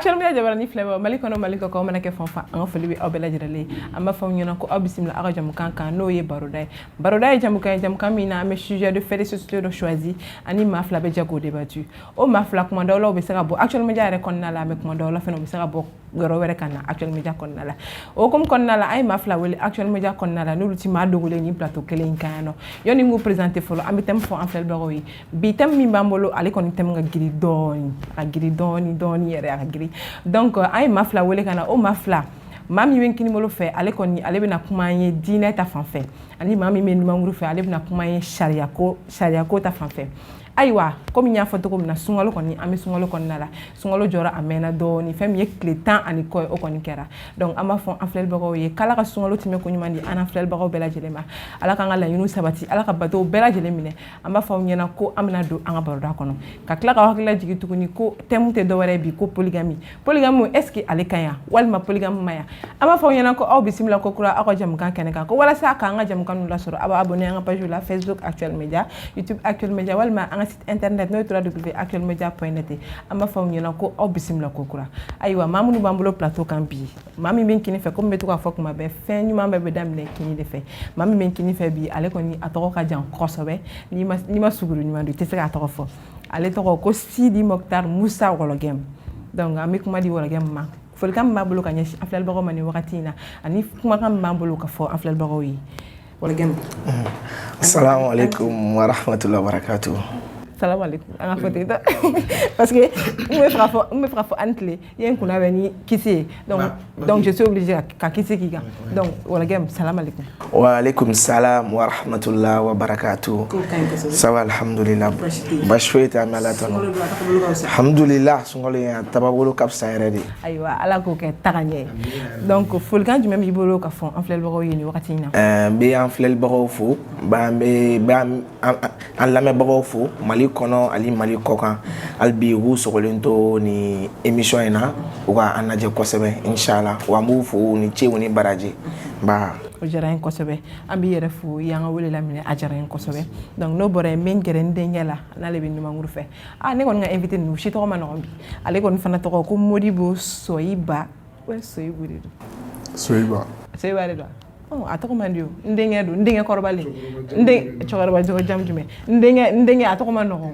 actuellement jabarani filɛ Mali kɔnɔ Mali kɔ ko mana kɛ fanfa an foli bi aw bɛɛ lajɛlen an b'a fɔ ɲɛna ko aw bisimila aw ka jamukan kan n'o ye baroda ye baroda ye jamukan min na an bɛ sujet de fait de société de choisi ani maa fila bɛ jɛ k'o débattu o maa fila kuma dawlaw bɛ se ka bɔ actuellement media yɛrɛ kɔnɔna la mais kuma dawla fana bɛ se ka bɔ yɔrɔ wɛrɛ kan na actuellement media kɔnɔna la o comme kɔnɔna la an ye maa fila wele actuellement media kɔnɔna la n'olu ti maa dogolen ni plateau kelen in kan yan nɔ yani n k'u présenter fɔlɔ an bɛ thème fɔ an filɛbagaw ye bi thème min b'an bolo ale kɔni thème ka giri dɔɔni yɛrɛ a ka giri donc an ye maa fila wele ka na o maa fila maa min bɛ kini bolo fɛ ale kɔni ale bɛna kuma an ye diinɛ ta fan fɛ ani maa min bɛ numankuru fɛ ale bɛna kuma an ye sariyako ta fan fɛ ayiwa comme n y'a fɔ cogo min na sunkalo kɔni an bɛ sunkalo kɔnɔna la sunkalo jɔra a mɛnna dɔɔni fɛn min ye tile 10 ani kɔ ye o kɔni kɛra donc an b'a fɔ an filɛbagaw ye k'ala ka sunkalo tɛmɛ ko ɲuman di an n'an filɛbagaw bɛɛ lajɛlen ma ala k'an ka laɲiniw sabati ala ka batow bɛɛ lajɛlen minɛ an b'a fɔ aw ɲɛna ko an bɛna don an ka baroda kɔnɔ ka tila ka hakilila jigin tuguni ko thème tɛ dɔwɛrɛ bi ko polygamy est ce que ale ka ɲi walima polygamy ma ɲi an b'a fɔ aw ɲɛna ko aw bisimila ko kura aw ka jamukan kɛnɛ kan ko walasa k'an ka jamukan lasɔrɔ aw b'a abonné an ka page la Facebook Actuel Media YouTube Actuel Media walima an ka site internet n'o ye www.actuelmedia.net an b'a fɔ aw ɲɛna ko aw bisimila ko kura ayiwa maa minnu b'an bolo plateau kan bi maa min bɛ kini fɛ comme n bɛ to k'a fɔ kuma bɛɛ fɛn ɲuman bɛɛ bɛ daminɛ kini de fɛ maa min bɛ kini fɛ bi ale kɔni a tɔgɔ ka jan kosɛbɛ n'i ma suguru ɲuman don i tɛ se k'a tɔgɔ fɔ ale tɔgɔ ko Sidi Mokhtar Musa Wɔlɔgɛm donc an bɛ kuma di Wɔlɔgɛm ma folikan min b'a bolo ka ɲɛsin an filɛbagaw ma nin wagati in na ani kumakan min b'an bolo ka fɔ an filɛbagaw ye Wɔlɔgɛm. Assalamu alaikum wa rahmatullahi wa barakatuh. Salam alaikum. An ka fɔ ten parce que n bɛ fɛ ka fɔ an tile i ye n kunna bɛ ni kisi ye donc je suis obligé ka kisi k'i kan donc Wɔlɔgɛm salam alaikum. Wa alaikum salam wa rahmatullahi wa barakatuh. Ça va alhamdulillah. Baasi foyi tɛ an bɛ Ala tanu. Alhamdulillah sunkalo in a taabolo ka fisa yɛrɛ de. Ayiwa Ala k'o kɛ taga ɲɛ donc folikan jumɛn b'i bolo ka fɔ an filɛbagaw ye nin wagati in na. N bɛ an filɛbagaw fo an lamɛnbagaw fo Mali kɔnɔ ali Mali kɔkan hali bi u sɔgɔlen to ni émission in na u ka an lajɛ kosɛbɛ inshallah wa an b'u fo ni ce ni baraji ba o diyara n ye kosɛbɛ an b'i yɛrɛ fo i y'an ka wele laminɛ a diyara n ye kosɛbɛ donc n'o bɔra yen n bɛ n gɛrɛ n denkɛ la n'ale bɛ numankuru fɛ ne kɔni ka invité ninnu si tɔgɔ ma nɔgɔn bi ale kɔni fana tɔgɔ ko Modibo Soyiba Soyibu de don Soyiba de don a tɔgɔ man di o n denkɛ don n denkɛ kɔrɔbalen cɛkɔrɔba jogo jam jumɛn n denkɛ a tɔgɔ man nɔgɔn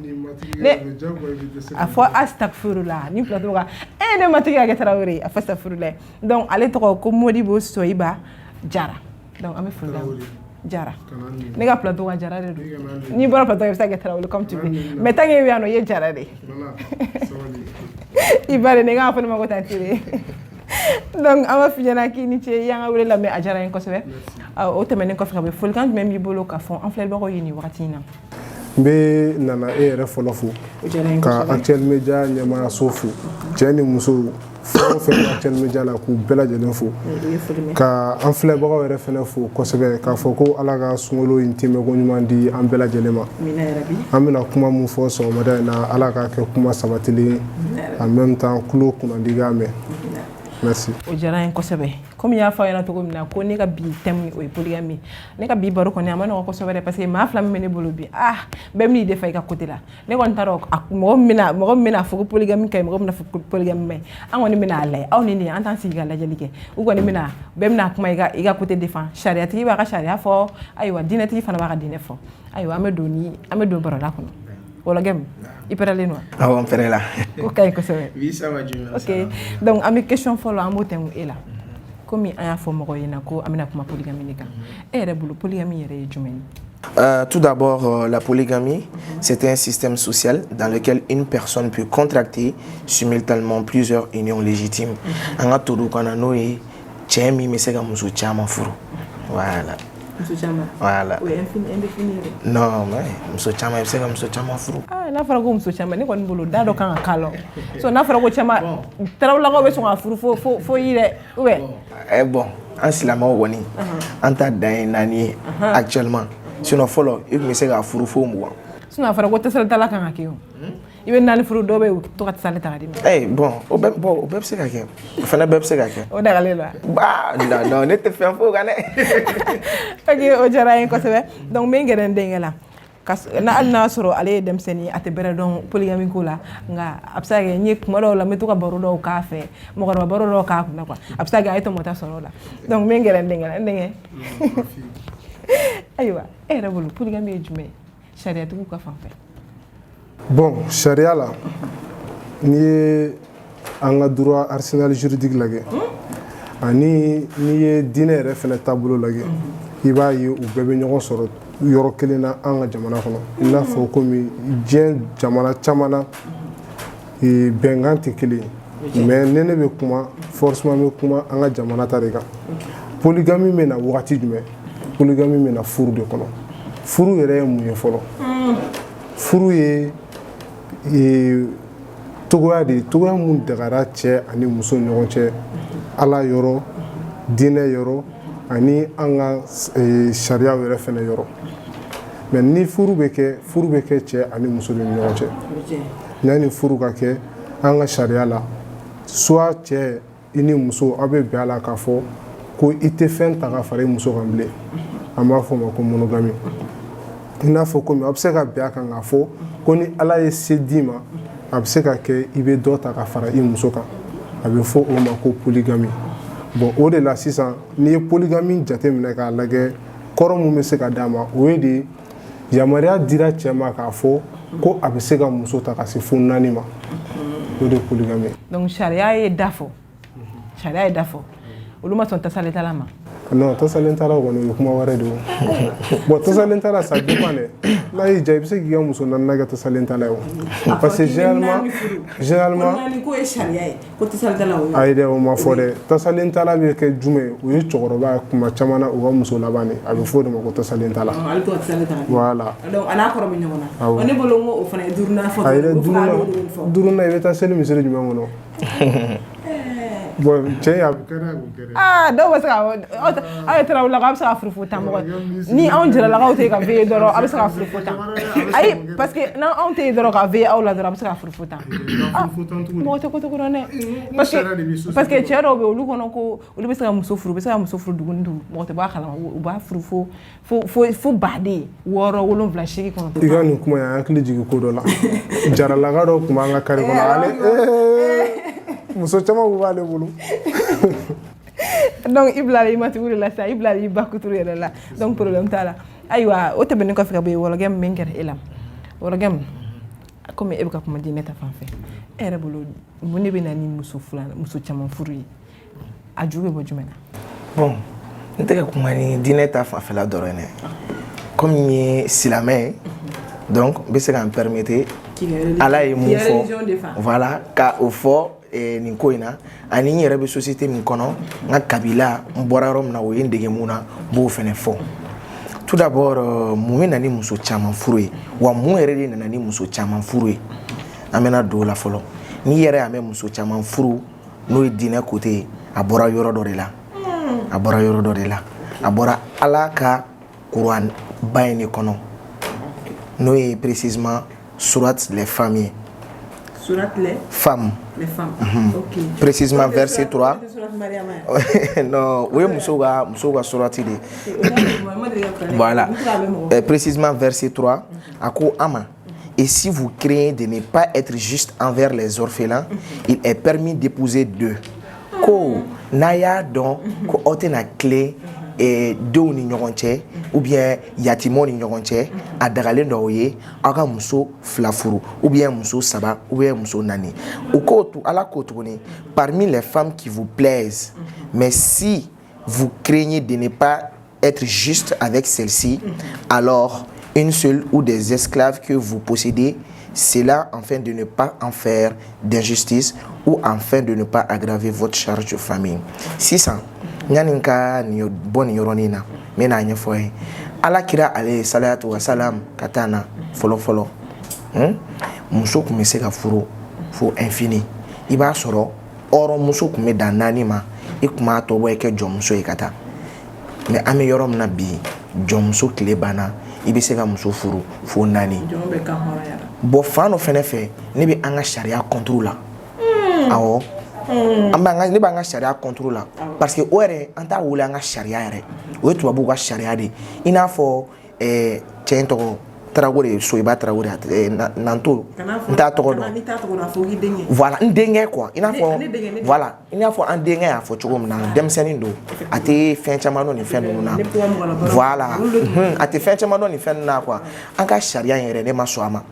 a fɔ astagfirullah ni plateau kan ne ma tigi ka kɛ Tarawele a fɔ astagfirullah donc ale tɔgɔ ko Modibo Soyiba Jara donc an bɛ foli Jara ne ka plateau ka Jara de don n'i bɔra plateau i bɛ se ka kɛ Tarawele comme tu veux mais tant que i bɛ yan nɔ i ye Jara de i ba de ne k'a fɔ ne ma ko tantire donc an b'a f'i ɲɛna k'i ni ce i y'an ka wele lamɛn a diyara n ye kosɛbɛ o tɛmɛnen kɔfɛ ka bɔ folikan jumɛn b'i bolo ka fɔ an filɛbagaw ye nin wagati in na. n bɛ nana e yɛrɛ fɔlɔ fo ka Actuel Media ɲɛmaayaso fo cɛ ni muso fɛn o fɛn bɛ Actuel Media la k'u bɛɛ lajɛlen fo ka an filɛbagaw yɛrɛ fana fo kosɛbɛ k'a fɔ ko Ala ka sunkalo in tɛmɛko ɲuman di an bɛɛ lajɛlen ma an bɛna kuma min fɔ sɔgɔmada in na Ala k'a kɛ kuma sabatilen en même temps tulo kunnadi k'a mɛn. Merci. O diyara n ye kosɛbɛ comme n y'a fɔ a ɲɛna cogo min na ko ne ka bi thème o ye polygamy ne ka bi baro kɔni a ma nɔgɔn kosɛbɛ dɛ parce que maa fila min bɛ ne bolo bi bɛɛ bɛn'i de fɛ i ka côté la ne kɔni t'a dɔn mɔgɔ min bɛna fɔ ko polygamy ka ɲi mɔgɔ min bɛna fɔ ko polygamy ma ɲi an kɔni bɛna a lajɛ aw ni ne an t'an sigi ka lajɛli kɛ u kɔni bɛɛ bɛna kuma i ka côté défend sariyatigi b'a ka sariya fɔ ayiwa diinɛtigi fana b'a ka diinɛ fɔ ayiwa an bɛ don baroda kɔnɔ Wɔlɔgɛm i pɛrɛlen wa? Awɔ n pɛrɛla. O ka ɲi kosɛbɛ. Oui ça va Dieu merci. Ok donc an bɛ question fɔlɔ an b'o tɛnku e la komi an y'a fɔ mɔgɔw ɲɛna ko an bɛna kuma polygamy de kan e yɛrɛ bolo polygamy yɛrɛ ye jumɛn ye? Tout d'abord, la polygamie, c'est un système social dans lequel une personne peut contracter simultanément plusieurs unions légitimes. En a tout cas, nous y chez mi mais c'est comme muso chama furu. Voilà. Muso chama. Voilà. Oui, indéfini. Non, mais muso chama c'est comme muso chama furu. N'a fɔra ko muso chama ne kɔni bolo da dɔ kan ka k'a la so n'a fɔra ko chama tarawelakaw bɛ sɔn ka furu fo yi dɛ ou bien. Bon, an silamɛw kɔni an ta dan ye naani ye actuellement. Sinon fɔlɔ i tun bɛ se k'a furu fo 20. Sinon a fɔra ko tɛsɛlɛtala kan ka kɛ o i bɛ naani furu dɔw bɛ to ka tɛsɛlɛ ta ka di ma. Bon o bɛɛ bɛ se ka kɛ o fana bɛɛ bɛ se ka kɛ. O dagalen la. Non ne tɛ fɛn fo kan dɛ. Ok o diyara n ye kosɛbɛ donc n bɛ n gɛrɛ n denkɛ la na hali n'a sɔrɔ ale ye denmisɛnnin a tɛ bɛrɛ dɔn polygamie ko la nka a bɛ se ka kɛ n ye kuma dɔw la n bɛ to ka baro dɔw k'a fɛ mɔgɔkɔrɔba baro dɔw k'a kunna quoi a bɛ se ka kɛ a ye tɔmɔta sɔrɔ o la donc min kɛra n denkɛ ayiwa e yɛrɛ bolo polygamie ye jumɛn ye sariyatigiw ka fan fɛ. Bon sariya la n'i ye an ka droit arsenal juridique lajɛ ani n'i ye diinɛ yɛrɛ fɛnɛ taabolo lajɛ i b'a ye u bɛɛ bɛ ɲɔgɔn sɔrɔ yɔrɔ kelen na an ka jamana kɔnɔ i n'a fɔ komi diɲɛ jamana caman na bɛnkan tɛ kelen ye mais ne bɛ kuma forcément bɛ kuma an ka jamana ta de kan polygamie bɛ na wagati jumɛn polygamie bɛ na furu de kɔnɔ furu yɛrɛ ye mun ye fɔlɔ furu ye togoya de togoya mun dagara cɛ ani muso ni ɲɔgɔn cɛ ala yɔrɔ diinɛ yɔrɔ ani an ka sariyaw yɛrɛ fɛnɛ yɔrɔ mais ni furu bɛ kɛ cɛ ani muso ni ɲɔgɔn cɛ yanni furu ka kɛ an ka sariya la soit cɛ i ni muso aw bɛ bɛn a la k'a fɔ ko i tɛ fɛn ta ka fara i muso kan bilen an b'a fɔ o ma ko monogamie i n'a fɔ komi a bɛ se ka bɛn a kan k'a fɔ ko ni ala ye se d'i ma a bɛ se ka kɛ i bɛ dɔ ta ka fara i muso kan a bɛ fɔ o ma ko polygamie bon o de la sisan n'i ye polygamie jateminɛ k'a lajɛ kɔrɔ mun bɛ se ka d'a ma o ye de yamaruya dira cɛ ma k'a fɔ ko a bɛ se ka muso ta ka se fo 4 ma o de ye polygamie. donc sariya ye da fɔ olu ma sɔn tasalen tala ma. non tasalen tala kɔni o ye kuma wɛrɛ de ye bon tasalen tala ça dépend dɛ n'a y'i diya i bɛ se k'i ka muso 4 kɛ tasalen tala ye o parce que généralement ko ye sariya ye ko tasalen tala o ye. ayi dɛ o ma fɔ dɛ tasalen tala bɛ kɛ jumɛn ye o ye cɛkɔrɔba ye kuma caman na u ka muso laban de a bɛ fɔ o de ma ko tasalen tala. ale to tasalen tala. voilà. donc a n'a kɔrɔ bɛ ɲɔgɔn na. awɔ ne bolo n ko o fana ye duurunan fɔ. ayi dɛ duurunan i bɛ taa seli misiri jumɛn kɔnɔ. bon cɛ y'a kɛra o kɛra. dɔw bɛ se ka aw ye tarawelelakaw a bɛ se ka furu tan mɔgɔ ni anw jɛlakaw tɛ ka veiller dɔrɔn a bɛ se ka furu tan ayi parce que n'anw tɛ yen dɔrɔn ka veiller aw la dɔrɔn a bɛ se ka furu tan mɔgɔ tɛ ko to dɔrɔn dɛ parce que cɛ dɔw bɛ olu kɔnɔ ko olu bɛ se ka muso furu dugu ni dugu mɔgɔ tɛ bɔ a kalama u b'a furu fo baden 6 7 8 9. i ka nin kuma y'an hakili jigin ko dɔ la jaralaka dɔ tun b'an ka kari kɔnɔ ale muso caman b'ale bolo. donc i bilala i matigiw de la sisan i bilala i ba kuturu yɛrɛ la donc problème t'a la ayiwa o tɛmɛnen kɔfɛ ka bɔ yen wɔlɔgɛ min kɛra e la wɔlɔgɛ min komi e bɛ ka kuma diinɛ ta fan fɛ e yɛrɛ bolo mun de bɛ na ni muso caman furu ye a ju bɛ bɔ jumɛn na. bon n tɛ ka kuma ni diinɛ ta fanfɛla dɔrɔn dɛ comme n ye silamɛ ye donc n bɛ se ka n permettre ala ye mun fɔ voilà ka o fɔ nin ko in na ani n yɛrɛ bɛ société min kɔnɔ n ka kabila n bɔra yɔrɔ min na o ye n dege mun na n b'o fɛnɛ fɔ tout d'abord mun bɛ na ni muso caman furu ye wa mun yɛrɛ de nana ni muso caman furu ye an bɛna don o la fɔlɔ n'i yɛrɛ y'a mɛn muso caman furu n'o ye diinɛ côté ye a bɔra yɔrɔ dɔ de la a bɔra ala ka kuran ba in de kɔnɔ n'o ye précisément sourate les femmes ye. Sourate les femmes. Les femmes. OK. Précisément verset 3. Non, oui, muso ka sourate de. Voilà. Précisément verset 3. Ako ama. Et si vous craignez de ne pas être juste envers les orphelins, il est permis d'épouser 2. Ko naya don ko otena clé et denw ni ɲɔgɔn cɛ ou bien yatimɔw ni ɲɔgɔn cɛ a dagalen dɔw ye aw ka muso 2 furu ou bien muso 3 ou bien muso 4 o ko to ala ko tuguni parmi les femmes qui vous plaisent mais si vous craignez de ne pas être juste avec celle-ci alors une seule ou des esclaves que vous possédez, cela afin de ne pas en faire d'injustice ou afin de ne pas aggraver votre charge de famille. 600. Nyaninka ni boni yoronina mena nyefoy ala kira alayhi salatu wa salam katana folo muso kun se ka furu fo infini i b'a sɔrɔ ɔrɔ muso kun bɛ dan 4 ma i kun b'a tɔ bɔ kɛ jɔnmuso ye ka taa mais an bɛ yɔrɔ min na bi jɔnmuso tile banna i bɛ se ka muso furu fo 4 bon fan dɔ fɛnɛ fɛ ne bɛ an ka sariya contre la awɔ ne b'an ka sariya contre la parce que o yɛrɛ an t'a wele an ka sariya yɛrɛ o ye tubabuw ka sariya de i n'a fɔ cɛ in tɔgɔ Traoré Soiba Traoré Nanto nta togodo voilà ndenge quoi il a fait voilà il a fait un ndenge a fait chogom na demseni do ate fin chamano ni fin no na voilà ate fin chamano ni fin na quoi anka sharia yere ne masoama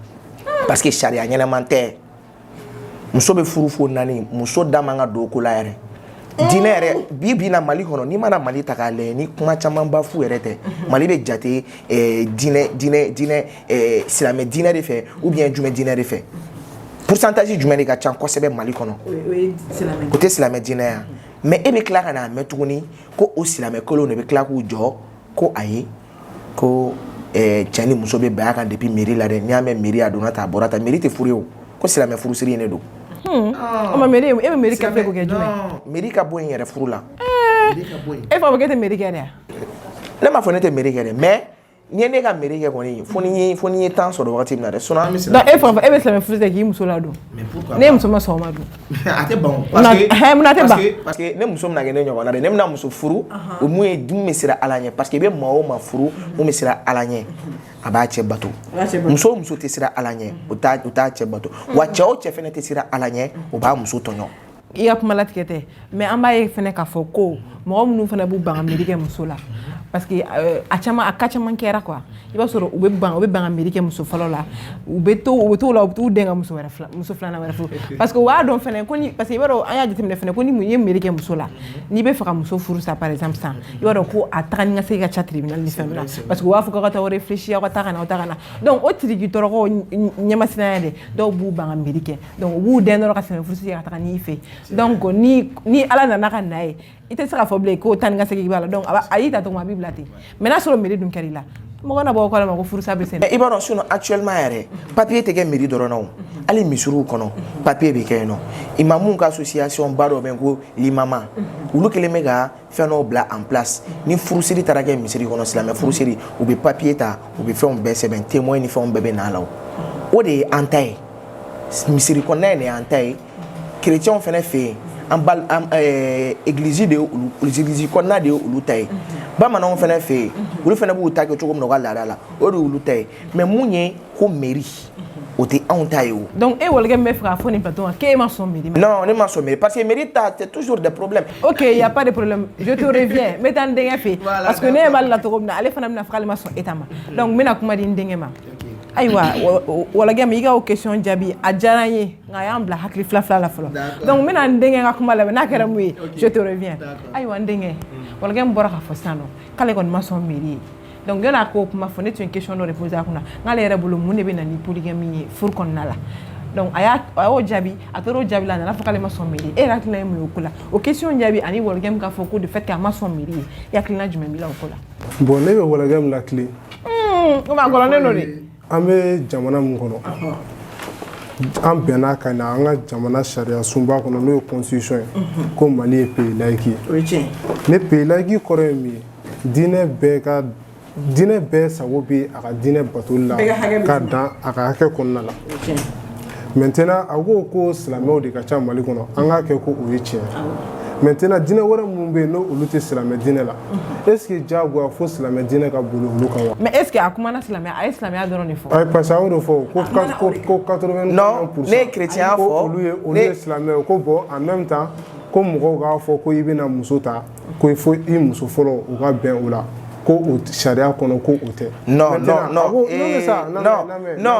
parce que sharia nyelemante muso be furufo nani muso damanga do ko la yere dine yɛrɛ bi na Mali kɔnɔ ni mana Mali ta k'a lajɛ ni kuma caman ba fu yɛrɛ tɛ Mali bɛ jate dinɛ silamɛ dinɛ de fɛ ou bien jumɛn dinɛ de fɛ pourcentage jumɛn de ka ca kosɛbɛ Mali kɔnɔ o tɛ silamɛ dinɛ ya mais e bɛ tila ka na mɛn tuguni ko o silamɛ kelen de bɛ tila k'u jɔ ko ayi ko cɛ ni muso bɛ bɛn a kan depuis mairie la dɛ n'i y'a mɛn mairie a donna ta a bɔra ta mairie tɛ furu ye o ko silamɛ furusiri in de don. Ma mairie e mairie ka fɛ ko kɛ jumɛn mairie ka bɔ in yɛrɛ furu la e fa bɛ kɛ tɛ mairie kɛ dɛ ne m'a fɔ ne tɛ mairie kɛ dɛ mais ni ye ne ka mairie kɛ kɔni fo ni ye temps sɔrɔ wagati min na dɛ sinon donc e fa e bɛ silamɛ furu kɛ k'i muso la don ne muso ma sɔn o ma don a tɛ ban parce que ne muso mina kɛ ne ɲɔgɔn na dɛ ne bɛna muso furu o mun ye dun bɛ siran Ala ɲɛ parce que i bɛ maa o maa furu mun bɛ siran Ala ɲɛ a b'a cɛ bato muso o muso tɛ siran Ala ɲɛ o t'a cɛ bato wa cɛ o cɛ fɛnɛ tɛ siran Ala ɲɛ o b'a muso tɔɲɔ i ka kuma latigɛ tɛ mais an b'a ye fɛnɛ k'a fɔ ko mɔgɔ minnu fana b'u ban ka mairie kɛ muso la parce que a ka caman kɛra quoi i b'a sɔrɔ u bɛ ban ka mairie kɛ muso fɔlɔ la u bɛ to la u bɛ t'u den ka muso filanan wɛrɛ furu parce que u b'a dɔn fɛnɛ ko ni parce que i b'a dɔn an y'a jateminɛ fɛnɛ ko ni mun ye mairie kɛ muso la n'i bɛ fɛ ka muso furu sa par exemple sisan i b'a dɔn ko a taga ni ka segin ka ca tribunal ni fɛn na parce que u b'a fɔ k'aw ka taa o réfléchir aw ka taa ka na donc o tiriki tɔɔrɔkɔ ɲɛmasinaya de dɔw b'u ban ka mairie kɛ donc u b'u den dɔrɔn ka sɛbɛn furusi ka taga n'i fɛ donc ni Ala nana ka na ye i tɛ se ka fɔ bilen ko taa ni ka segin b'a la donc a y'i ta tɔgɔ ma a b'i bila ten mais n'a sɔrɔ mairie dun kɛr'i la mɔgɔ na bɔ kɔlɔn ma ko furusa bɛ sen i b'a dɔn sinon actuellement yɛrɛ papier tɛ kɛ mairie dɔrɔn na o hali misiriw kɔnɔ papier bɛ kɛ yen nɔ imamuw ka association ba dɔ bɛ ko limama olu kelen bɛ ka fɛn dɔw bila en place ni furusiri taara kɛ misiri kɔnɔ silamɛ furusiri u bɛ papier ta u bɛ fɛnw bɛɛ sɛbɛn témoin ni fɛnw bɛɛ bɛ na la o de ye an ta ye misiri kɔnɔna ye an ta ye chrétienw fɛnɛ fɛ yen église de église kɔnɔna de ye olu ta ye bamananw fɛnɛ fɛ yen olu fɛnɛ b'u ta kɛ cogo min na u ka laada la o de olu ta ye mais mun ye ko mairie o tɛ anw ta ye o. donc e walikɛ min bɛ fɛ k'a fɔ nin plateau kan k'e ma sɔn mairie ma. non ne ma sɔn mairie parce que mairie ta c'est toujours des problèmes. ok y a pas de problème je te reviens n bɛ taa n denkɛ fɛ yen parce que ne ɲɛ b'ale la cogo min na ale fana bɛna fɔ k'ale ma sɔn eta ma donc n bɛna kuma di n denkɛ ma. ayiwa walagɛ min i ka o question jaabi a diyara n ye nka a y'an bila hakili fila la fɔlɔ donc n bɛna n denkɛ ka kuma labɛn n'a kɛra mun ye je te reviens ayiwa n denkɛ walagɛ min bɔra k'a fɔ sisan nɔ k'ale kɔni ma sɔn mairie ye donc yan'a k'o kuma fɔ ne tun ye question dɔ de posé a kunna n'ale yɛrɛ bolo mun de bɛ na ni polygamy ye furu kɔnɔna la donc a y'o jaabi a tor'o jaabi la a nana fɔ k'ale ma sɔn mairie e yɛrɛ hakilina ye mun ye o ko la o question jaabi ani walagɛ min k'a fɔ ko de fait a ma sɔn mairie ye i hakilina jumɛn b'i la o ko la. bon ne bɛ walagɛ min lakile. komi a gɔlɔnnen don de. an bɛ jamana min kɔnɔ an bɛnna ka na an ka jamana sariya sunba kɔnɔ n'o ye constitution ye ko Mali ye pays laïque ye ne pays laïque kɔrɔ ye min ye diinɛ bɛɛ sago bɛ a ka diinɛ batoli la ka dan a ka hakɛ kɔnɔna la maintenant a ko silamɛw de ka ca Mali kɔnɔ an k'a kɛ ko o ye tiɲɛ maintenant diinɛ wɛrɛ minnu bɛ yen n'olu tɛ silamɛ diinɛ la est ce que diyagoya fo silamɛ diinɛ ka boli olu kan wa. mais est ce que a kumana silamɛya a ye silamɛya dɔrɔn de fɔ. ayi parce que a y'o de fɔ ko 80%. non ne ye chrétien fɔ olu ye silamɛw ko bon en même temps ko mɔgɔw k'a fɔ ko i bɛna muso ta ko fo i muso fɔlɔ u ka bɛn o la. ko o sariya kɔnɔ ko o tɛ. non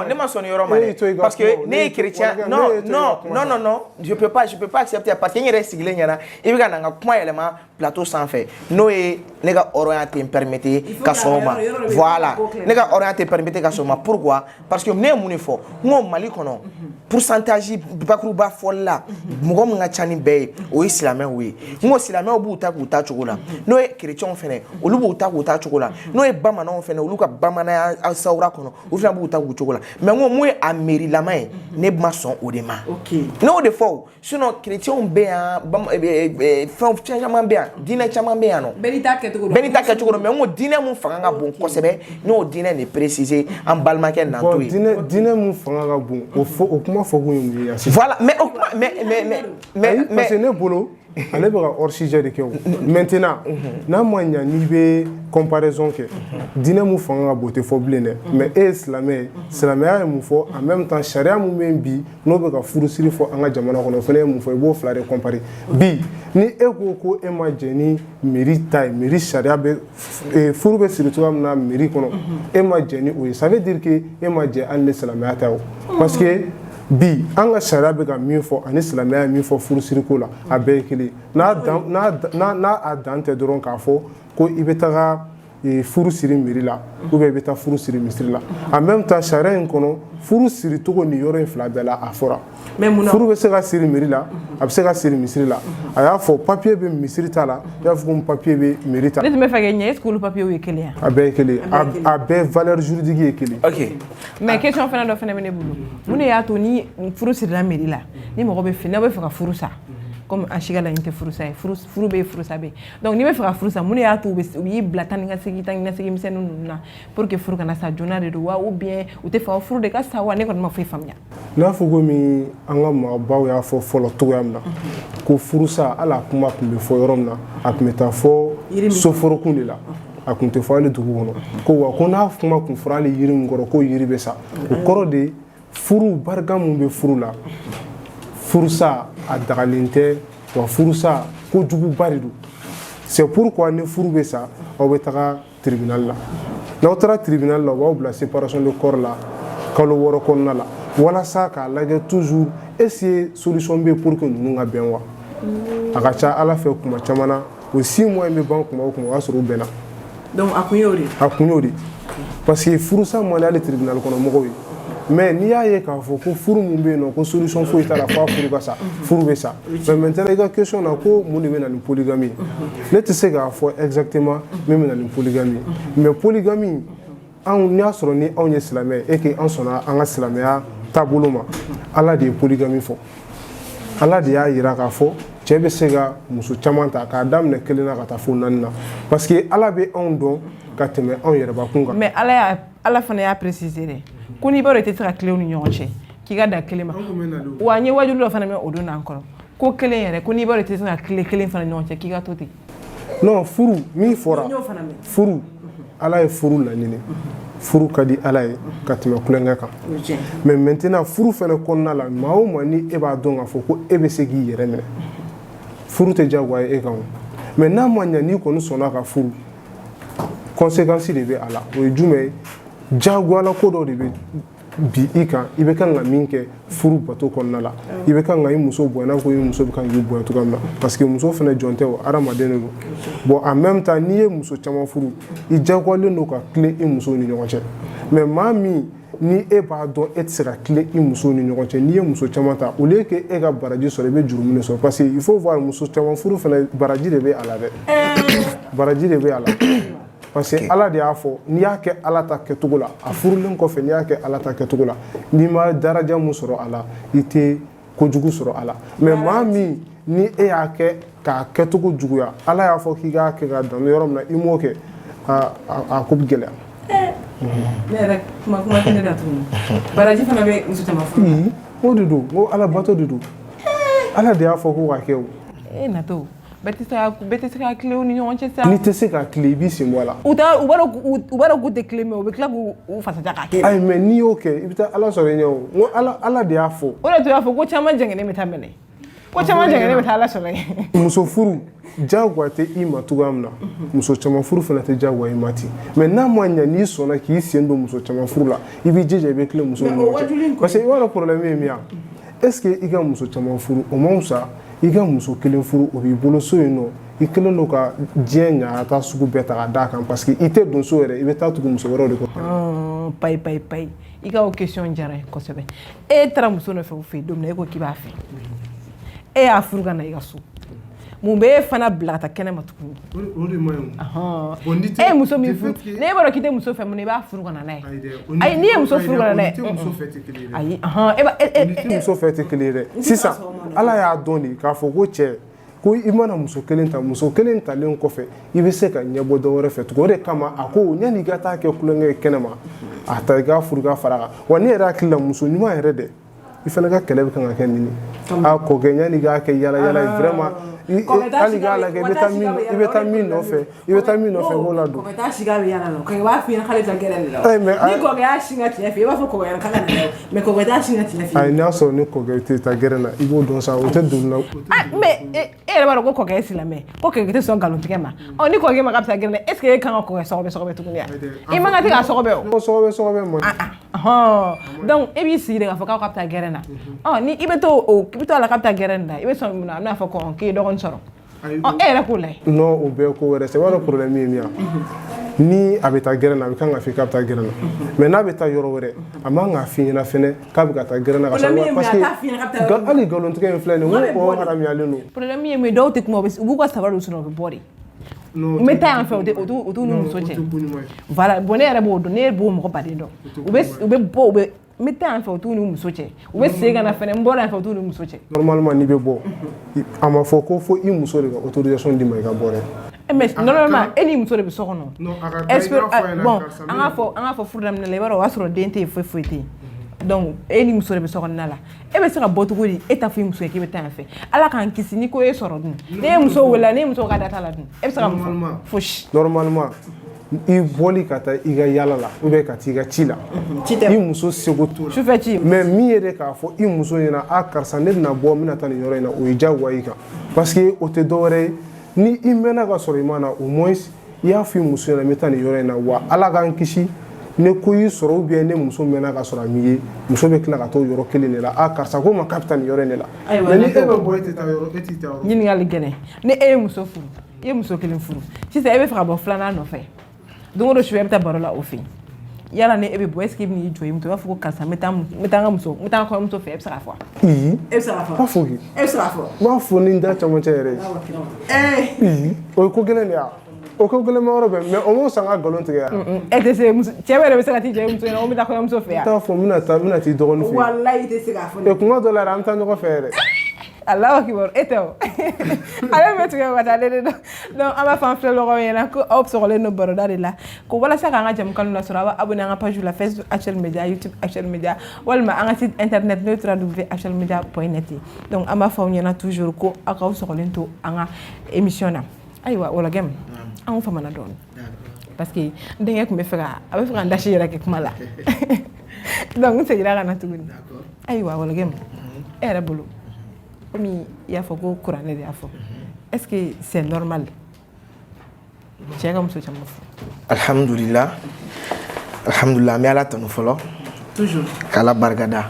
ne ma sɔn ni yɔrɔ ma dɛ parce que ne ye chrétien non je peux pas accepter parce que n yɛrɛ sigilen ɲɛna i bɛ ka na n ka kuma yɛlɛma plateau sanfɛ n'o ye ne ka hɔrɔnya tɛ n permettre ka sɔn o ma voilà ne ka hɔrɔnya tɛ permettre ka sɔn o ma pourquoi parce que ne ye mun de fɔ n ko Mali kɔnɔ pourcentage bakuruba fɔli la mɔgɔ min ka ca ni bɛɛ ye o ye silamɛw ye n ko silamɛw b'u ta k'u ta cogo la n'o ye chrétienw fɛnɛ olu b'u ta k'u ta cogo la n'o ye bamananw fɛnɛ olu ka bamananya sawura kɔnɔ u fana b'u ta k'u cogo la mais n ko mun ye a mairie lama ye ne ma sɔn o de ma n'o de fɔ sinon chrétienw bɛ yan fɛn caman bɛ yan diinɛ caman bɛ yan nɔ bɛɛ n'i ta kɛcogo dɔn mais n ko diinɛ mun fanga ka bon kosɛbɛ n'o diinɛ de préciser an balimakɛ nanto ye diinɛ mun fanga ka bon o kuma fɔ kun ye mun ye voilà mais parce que ne bolo ale bɛ ka hors sujet de kɛ o maintenant n'a ma ɲa n'i bɛ comparaison kɛ diinɛ mun fanga ka bon o tɛ fɔ bilen dɛ mais e ye silamɛ ye silamɛya ye mun fɔ en même temps sariya mun bɛ yen bi n'o bɛ ka furusiri fɔ an ka jamana kɔnɔ o fana ye mun fɔ i b'o fila de comparer bi ni e ko e ma jɛ ni mairie ta ye mairie sariya bɛ furu bɛ siri cogoya min na mairie kɔnɔ e ma jɛ ni o ye ça veut dire que e ma jɛ hali ni silamɛya ta ye o parce que bi an ka sariya bɛ ka min fɔ ani silamɛya ye min fɔ furusiriko la a bɛɛ ye kelen n'a dan tɛ dɔrɔn k'a fɔ ko i bɛ taga furu siri mairie la ou bien i bɛ taa furu siri misiri la en même temps sariya in kɔnɔ furu siri cogo ni yɔrɔ in fila bɛɛ la a fɔra furu bɛ se ka siri mairie la a bɛ se ka siri misiri la a y'a fɔ papier bɛ misiri ta la i y'a fɔ ko papier bɛ mairie ta. ne tun bɛ fɛ k'e ɲɛ est-ce que olu papier ye kelen ye. a bɛɛ ye kelen a bɛɛ valeur juridique ye kelen. ok mais question fana dɔ fana bɛ ne bolo mun de y'a to ni furu sirila mairie la ni mɔgɔ bɛ fɛ n'aw bɛ fɛ ka furu sa comme an si ka laɲini tɛ furusa ye furu bɛ yen furusa bɛ yen donc n'i bɛ fɛ ka furu sa mun de y'a to u y'i bila tan ni ka segin misɛnnin ninnu na pour que furu kana sa joona de don wa ou bien u tɛ fɛ furu de ka sa wa ne kɔni ma foyi faamuya. n'a fɔ komi an ka maabaw y'a fɔ fɔlɔ cogoya min na ko furusa hali a kuma tun bɛ fɔ yɔrɔ min na a tun bɛ taa fɔ soforokun de la a tun tɛ fɔ hali dugu kɔnɔ ko wa ko n'a kuma tun fɔra hali yiri min kɔrɔ ko yiri bɛ sa o kɔrɔ de furu barika mun bɛ furu la furusa a dagalen tɛ wa furusa kojuguba de don c'est pourquoi ni furu bɛ sa aw bɛ taga tribunal la n'aw taara tribunal la u b'aw bila séparation de corps la kalo 6 kɔnɔna la walasa k'a lajɛ toujours est-ce que solution bɛ pour que ninnu ka bɛn wa a ka ca ala fɛ kuma caman na o 6 mois in bɛ ban kuma o kuma o y'a sɔrɔ u bɛnna. donc a kun y'o de. a kun y'o de parce que furusa man di hali tribunal kɔnɔ mɔgɔw ye. mais n'i y'a ye k'a fɔ ko furu mun bɛ yen nɔ ko solution foyi t'a la f'a furu ka sa furu bɛ sa mais maintenant i ka question na ko mun de bɛ na ni polygamie ne tɛ se k'a fɔ exactement min bɛ na ni polygamie mais polygamie anw n'i y'a sɔrɔ ni anw ye silamɛ et que an sɔnna an ka silamɛya taabolo ma ala de ye polygamie fɔ ala de y'a yira k'a fɔ cɛ bɛ se ka muso caman ta k'a daminɛ 1 na ka taa fo 4 na parce que ala bɛ anw dɔn ka tɛmɛ anw yɛrɛbakun kan. mais ala fana y'a préciser dɛ. ko n'i b'a dɔn i tɛ se ka tile u ni ɲɔgɔn cɛ k'i ka dan kelen ma wa n ye wajulu dɔ fana mɛn o don n'an kɔrɔ ko kelen yɛrɛ ko n'i b'a dɔn i tɛ se ka tile kelen fana ɲɔgɔn cɛ k'i ka to ten. non furu min fɔra furu ala ye furu laɲini furu ka di ala ye ka tɛmɛ kulonkɛ kan mais maintenant furu fana kɔnɔna la maa o maa ni e b'a dɔn k'a fɔ ko e bɛ se k'i yɛrɛ minɛ furu tɛ diyagoya e kan o mais n'a ma ɲa n'i kɔni sɔnna ka furu conséquence de bɛ a la o ye jumɛn ye jagoyala ko dɔ de bɛ bi i kan i bɛ kan ka min kɛ furu bato kɔnɔna la i bɛ kan ka i muso bonya n'a ko i muso bɛ kan k'i bonya cogoya min na parce que muso fana jɔn tɛ o hadamaden de don bon en même temps n'i ye muso caman furu i jagoyalen don ka tile i musow ni ɲɔgɔn cɛ mais maa min ni e b'a dɔn e tɛ se ka tile i musow ni ɲɔgɔn cɛ n'i ye muso caman ta au lieu que e ka baraji sɔrɔ i bɛ jurumi de sɔrɔ parce que il faut voir muso caman furu fana baraji de bɛ a la dɛ baraji de bɛ a la. parce que ala de y'a fɔ n'i y'a kɛ ala ta kɛcogo la a furulen kɔfɛ n'i y'a kɛ ala ta kɛcogo la n'i ma daraja mun sɔrɔ a la i tɛ kojugu sɔrɔ a la mais maa min ni e y'a kɛ k'a kɛcogo juguya ala y'a fɔ k'i k'a kɛ ka dan yɔrɔ min na i m'o kɛ a ko bɛ gɛlɛya. ne yɛrɛ kuma tɛ ne da tuguni baraji fana bɛ muso caman furu. o de don ko ala bato de don ala de y'a fɔ ko k'a kɛ o. e natɔ. bɛɛ tɛ se ka tile u ni ɲɔgɔn cɛ sa. n'i tɛ se ka tile i b'i sen bɔ a la. u b'a dɔn k'u tɛ tile mɛ u bɛ tila k'u fasaja k'a kɛ. ayi mais n'i y'o kɛ i bɛ taa ala sɔrɔ i ɲɛ o n ko ala de y'a fɔ. o de tun y'a fɔ ko caman jɛngɛnen bɛ taa minɛ ko caman jɛngɛnen bɛ taa ala sɔrɔ yen. muso furu jagoya tɛ i ma cogoya min na muso caman furu fana tɛ jagoya i ma ten mais n'a ma ɲɛ n'i sɔnna k'i sen don muso caman furu la i b'i jija i bɛ tile muso ni ɲɔgɔn cɛ parce que i b'a dɔn problème ye min ye est ce que i ka muso caman furu o man fisa i ka muso kelen furu o b'i bolo so yen nɔ i kelen don ka diɲɛ ɲagata sugu bɛɛ ta ka d'a kan parce que i tɛ don so yɛrɛ i bɛ taa tugu muso wɛrɛw de kɔ. payi i ka o question diyara n ye kosɛbɛ e taara muso nɔfɛ o fɛ yen don min na e ko k'i b'a fɛ e y'a furu ka na i ka so mun bɛ e fana bila ka taa kɛnɛ ma tuguni. o de ma ɲi e ye muso min furu n'e b'a dɔn k'i tɛ muso fɛ mun na i b'a furu ka na n'a ye ayi n'i ye muso furu ka na n'a ye ayi ni tɛ muso fɛ tɛ kelen ye dɛ sisan ala y'a dɔn de k'a fɔ ko cɛ ko i mana muso kelen ta muso kelen talen kɔfɛ i bɛ se ka ɲɛbɔ dɔ wɛrɛ fɛ tugun o de kama a ko yanni i ka taa kɛ kulonkɛ ye kɛnɛ ma a ta i ka furu ka fara kan wa ne yɛrɛ hakili la muso ɲuman yɛrɛ dɛ i fana ka kɛlɛ bɛ kan ka kɛ nin a kɔkɛ yanni i k'a kɛ yala yala ye vraiment hali ga la ke beta min no fe wala do ko ta shiga be yana no ko wa fi khale ta geren lo ni ko ga shinga ti fi wa fo ko yana kala me ko ta shinga ti fi ay na so ni ko ga ta geren na igo don sa o te dun na me e ba ko ga sila me ko ke te so galon tigema o ni ko ga ma ka ta geren est ce que kan ko so be tu kunya e ma ga ti ga so be mo donc e bi si de ga fo ka ta geren na oh ni ibeto ala ka ta geren da ibe so na fo ko ke do gon soro oh era kule no o be ko were se wala problème yi ni abeta gerena bi kan ga fi kapta gerena mais na beta yoro were ama nga fi na fene ka bi ta gerena ka parce que gal ali galon tike flene wo haram ya lenu problème yi me do tik mo bis bu ko sabaru suno be body me ta en fait o tu nu so che voilà bonere bo do ne bo mo ko pade do o be meta en fait o tu nu so che o be se ga na fene mbora en fait o tu nu so che normalement ni be bo ama fo ko fo i muso de autorisation di mai ga bore mais normalement eni muso de be so kono bon anga fo furdam ne le baro wasro dente fo te donc eni muso de be so kono la e be se ga botu godi eta fi muso ke be tan fe ala kan kisi ni ko e soro dun ne muso wala ne muso ga data la dun e be se ga fo normalement i boli kata iga yala la ube kati iga chila i muso sego to mais mi yere ka fo i muso ina a karsa ne na bo mina tan yoro ina o ija waika parce que o te dore ni i mena ga soro imana au moins ya fi muso ina metan yoro ina wa ala ga nkishi ne ko yi soro bien ne muso mena ga soro mi muso be kila ka to yoro kele ne la a karsa ko ma captain yoro ne la mais ni e be boyete ta yoro etita yoro ni ngali gene ne e muso furu e muso kelen furu si c'est e be fra bo flana no fe donc do chwe meta barola o fi yala ne ebe boy skip ni joyi mto afoko kasa meta muso fe ebsara fo pas fo wa fo ni nda chamo chere o ko gele ya o ko gele ma orobe mais o mo sanga galon te ya e te se muso chebe be sanga ti joyi mto o mi da ko muso fe ya ta fo mina ti dogon fi wallahi te se ga fo e ko ngo dollar am tan ko fere Allah akbar eto ala metu ga wata de donc ama fan fle lo yana ko op sur le no boroda de la ko wala saka nga jam kanu na sura abonné nga page la Facebook Actuel Media, YouTube Actuel Media wala ma nga site internet www.actuelmedia.net donc ama fa nyana toujours ko akaw sur le to nga émission na aywa wala gem an fa mana don parce que ndenge ko me fera abe fera ndashi rek kuma la donc c'est ira na tugun aywa wala gem era bulu comme il y a faut que courant de afo est-ce que c'est normal tu as comme ça alhamdulillah mais ala tanu folo toujours kala bargada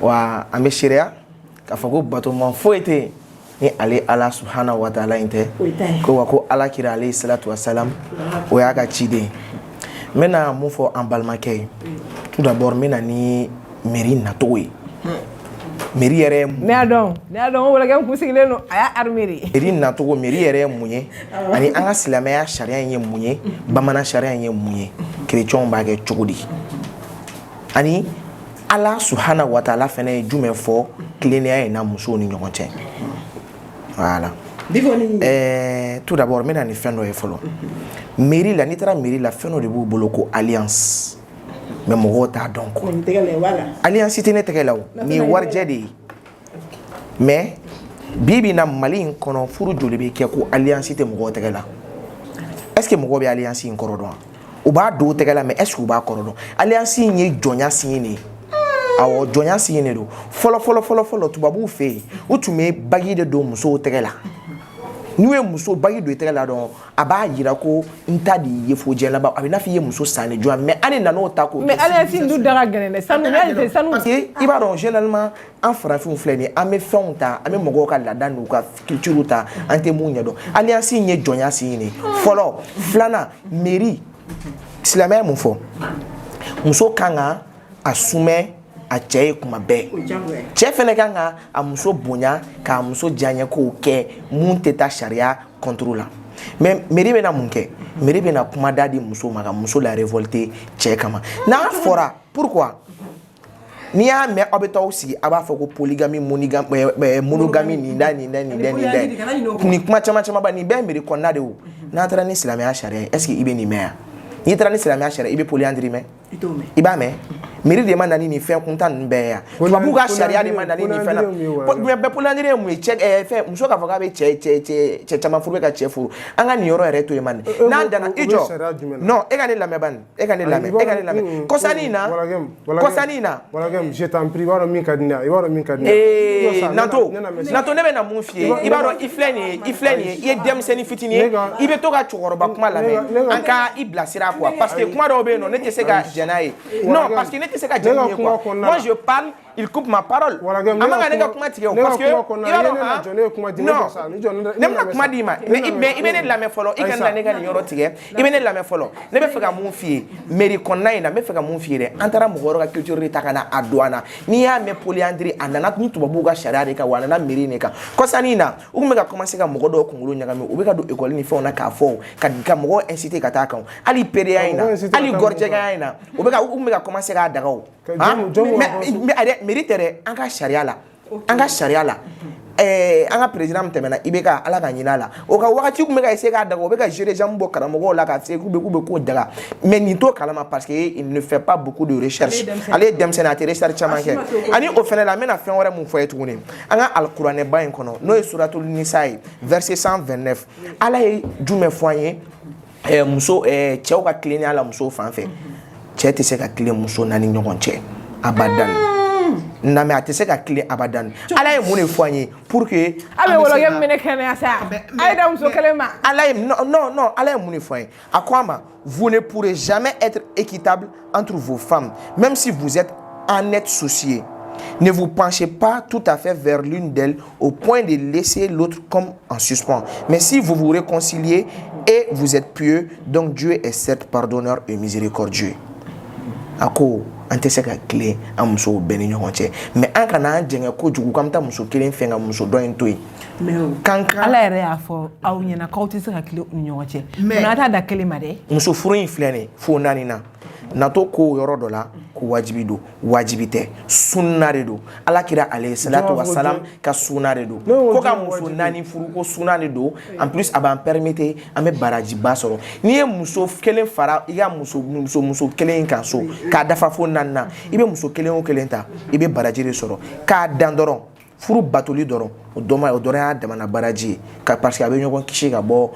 wa ambe sharia ka faut que bato man foete ni ali ala subhanahu wa ta'ala inte ko wa ko ala kira alayhi salatu wassalam o ya ka chide mena mo fo en balmakay tout d'abord mena ni mairie na toy mairie yere ne adon wala gam ku sigile no aya armeri mairie na to mairie yere munye ani anga silamaya sharia yen munye bamana sharia yen munye chrétien ba ge chogodi ani Allah subhanahu wa ta'ala fene jume fo klenia na muso ni nyokonche voilà tout d'abord mena ni fendo e folo mairie la nitra mairie la feno de bu boloko alliance mais mo ta donc alliance tene tegela ni warje de mais bibi na mali kono furu joli be ke ko alliance te mo tegela est ce que mo be alliance in korodon o ba do tegela mais est ce que o ba korodon alliance ni jonya sini awo jonya sini do folo tubabu fe o tume bagi de do muso tegela niwe muso bagi do tegela don aba yira ko ntadi yefo jela ba abi na fi ye muso sane jo mais ani na no tako mais alliance ndu dara gane sanu iba don généralement en français fleni ame fonta ame mogo ka la danu ka culture ta ante munya do alliance nye jonya sini folo flana mairie islamé mon fo muso kanga asume a cey kuma be che fene kanga a muso bonya ka muso janye ko ke mun teta sharia contrôle mais mairie bena munke mairie bena kuma dadi muso maga muso la révolter che kama na fora pourquoi ni ya me obeta aussi aba fa ko polygamie monogamie ni ndani ni kuma chama ba ni be mairie konna de o na tra ni islamia sharia est-ce que ibe ni me ni tra ni islamia sharia ibe polyandrie me iba me mairie de manani ni fait content nbeya tubabu ka sharia de manani ni fait na mais pour l'année mu check fait muso ka foka be che chama furu ka che furu anga ni yoro ere to e man na dana ijo non e gane la meban e gane la me kosanina je t'en prie waro min kadina nato ne be na mu fie ibaro ifleni e dem seni fitini ibe to ka chokoroba kuma la me anka iblasira quoi parce que kuma do be no ne te se ga jenaye non parce que ne te se ka jenaye quoi moi je parle il coupe ma parole amanga ne ga kuma tike parce que ne ma kuma di ma mais ibene la me follow ikanda ne ga ni yoro tike ibene la me follow ne be fega mu fie meri konna ina me fega mu fie de antara mu goro ga culture ta kana adwana ni ya me polyandrie andana ni tubabu ga sharia de ka wana na meri ne ka kosani na u me ga commencer ka mugo do kungulu nyaga me u be ka do école ni fe na ka fo ka mugo inciter ka ta kan ali pere ina ali gorje ga ina u be ka u me ga commencer ka daga o mais méritere anga sharia la anga président mtemena ibeka ala ka nyina la o ka wakati ku me ka essayer ka daga o be ka gérer jambo karamogo la ka se ku be ko daga mais ni to kalama parce que il ne fait pas beaucoup de recherche allez dem sénateur recherche chamanke ani o fene la mena fen wore mu foye tuguni anga alquran ba en kono no suratul nisa verset 129 ala e jume foye muso chew ka clean ala muso fanfe che te se ka clean muso nani nyogon che abadan na me atese ka clé abadan ala e mone foanye pour que abe wolo yem mene kene asa ay dam so kelema ala e non ala e mone foanye akwama vous ne pourrez jamais être équitable entre vos femmes même si vous êtes en net soucié. Ne vous penchez pas tout à fait vers l'une d'elles au point de laisser l'autre comme en suspens. Mais si vous vous réconciliez et vous êtes pieux, donc Dieu est certes pardonneur et miséricordieux. Ako ante se ka clé a muso beni ɲɔgɔn mais an kana jɛngɛ kojugu k'an ta muso kelen fɛn ka muso dɔ in to yen kankan ala yɛrɛ y'a fɔ aw ɲɛna k'aw tɛ se ka clé u ni ɲɔgɔn cɛ mais n'a t'a da kelen ma dɛ muso furu in filɛ nin fo naani na nato ko yɔrɔ dɔ la ko wajibi do wajibi tɛ sunna de do ala kira alayhi salatu wassalam ka sunna de do ko ka muso naani furu ko sunna de do en plus a b'an permettre an bɛ baraji ba sɔrɔ n'i ye muso kelen fara i ka muso kelen kan so k'a dafa fo naani na i bɛ muso kelen o kelen ta i bɛ baraji de sɔrɔ k'a dan dɔrɔn furu batoli dɔrɔn o dɔrɔn y'a damana baraji ka parce que a bɛ ɲɔgɔn kisi ka bɔ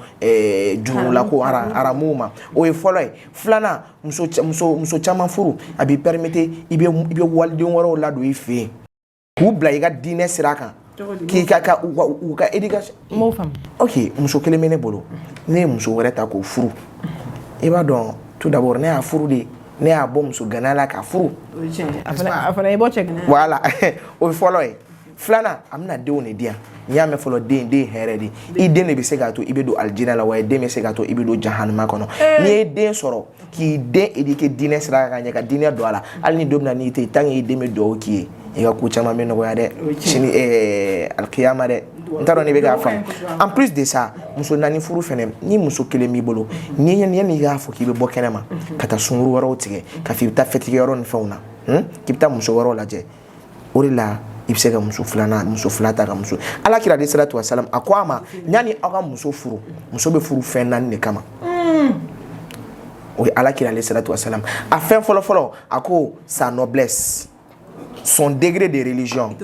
jurula ko aramuw ma o ye fɔlɔ ye filanan muso caman furu a b'i permettre i bɛ waliden wɛrɛw ladon i fɛ yen k'u bila i ka diinɛ sira kan k'i ka u ka éducation m'o faamu ok muso kelen bɛ ne bolo ne ye muso wɛrɛ ta k'o furu i b'a dɔn tout d'abord ne y'a furu de ne y'a bɔ muso gana la ka furu a fana i bɔ cɛ gana voilà o ye fɔlɔ ye filanan a bɛna denw de di yan n'i y'a mɛn fɔlɔ den hɛrɛ de i den de bɛ se k'a to i bɛ don alijinɛ la wa den bɛ se k'a to i bɛ don jahanama kɔnɔ n'i ye den sɔrɔ k'i den éduquer diinɛ sira kan ka ɲɛ ka diinɛ don a la hali ni don min na n'i tɛ yen tant que i den bɛ duwawu k'i ye i ka ko caman bɛ nɔgɔya dɛ sini alikiyama dɛ n t'a dɔn n'i bɛ k'a faamu en plus de ça muso naani furu fɛnɛ ni muso kelen b'i bolo ni yanni i k'a fɔ k'i bɛ bɔ kɛnɛma ka taa sunkuru wɛrɛw tigɛ ka fɔ i bɛ taa fɛtikɛyɔrɔ ni fɛnw na k'i bɛ taa muso wɛrɛw lajɛ o de la i bɛ se ka muso fila ta ka muso ala kira alayhi salatu wasalam a ko a ma yanni aw ka muso furu muso bɛ furu fɛn naani de kama o ye ala kira alayhi salatu wasalam a fɛn fɔlɔ a ko sa noblesse son degré de religion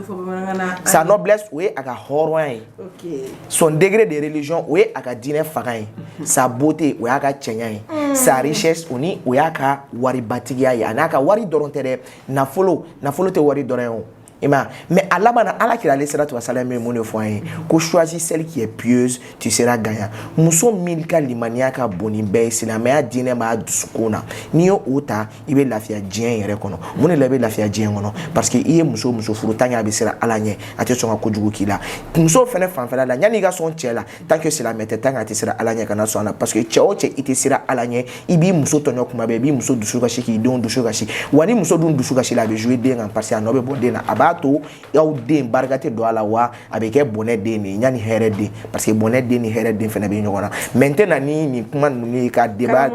sa noblesse o ye a ka hɔrɔnya ye son degré de religion o ye a ka diinɛ fanga ye sa beauté o y'a ka cɛɲa ye sa richesse o ni o y'a ka waribatigiya ye a n'a ka wari dɔrɔn tɛ dɛ nafolo tɛ wari dɔrɔn ye o mais à la base ala kira alayhi salatu wasalam me mun fɔ an ye ko choisis celle qui est pieuse tu seras gagnant muso min ka limaniya ka bon ni bɛɛ ye silamɛya diinɛ b'a dusukun na n'i ye o ta i bɛ lafiya diɲɛ yɛrɛ kɔnɔ mun de la i bɛ lafiya diɲɛ kɔnɔ parce que i ye muso furu tant que a bɛ siran ala ɲɛ a tɛ sɔn ka kojugu k'i la muso fɛnɛ fanfɛla la yanni i ka sɔn cɛ la tant que silamɛ tɛ tant que a tɛ siran ala ɲɛ kana sɔn a la parce que cɛ o cɛ i tɛ siran ala ɲɛ i b'i muso tɔɲɔ kuma bɛɛ i b'i muso dusu kasi k'i denw dusu kasi wa ni muso dun dusu kasi la a bɛ jouer den kan parce que a nɔ bɛ bɔ den na a b'a to y'aw den barika tɛ don a la wa a bɛ kɛ bɔnɛ den de ye yanni hɛrɛ den parce que bɔnɛ den ni hɛrɛ den fana bɛ ɲɔgɔn na mais n tɛ na ni nin kuma ninnu ye ka débat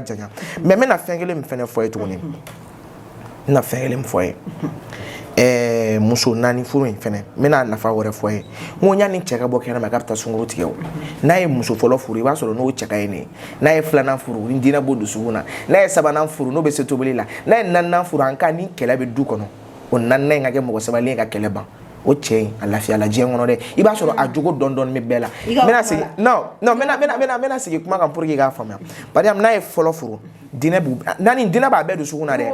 janya mais n bɛna fɛn kelen min fana fɔ ye tuguni n bɛna fɛn kelen min fɔ ye muso naani furu in fɛnɛ mena nafa wɛrɛ fɔ ye ngo nya ni cɛ ka bɔ kɛnɛ ma ka bɛ taa sunkuru tigɛ o n'a ye muso fɔlɔ furu i b'a sɔrɔ n'o cɛ ka ye ne n'a ye filanan furu ni diinɛ b'o dusukun na n'a ye sabanan furu n'o bɛ se tobili la n'a ye naaninan furu an ka ni kɛlɛ bɛ du kɔnɔ o naaninan in ka kɛ mɔgɔ sabalilen ka kɛlɛ ban o cɛ in a lafiya la diɲɛ kɔnɔ dɛ i b'a sɔrɔ a jogo dɔn bɛ bɛɛ la mena sigi mena sigi kuma kan pour que i k'a faamuya par exemple n'a ye fɔlɔ furu diinɛ b'a bɛɛ dusukun na dɛ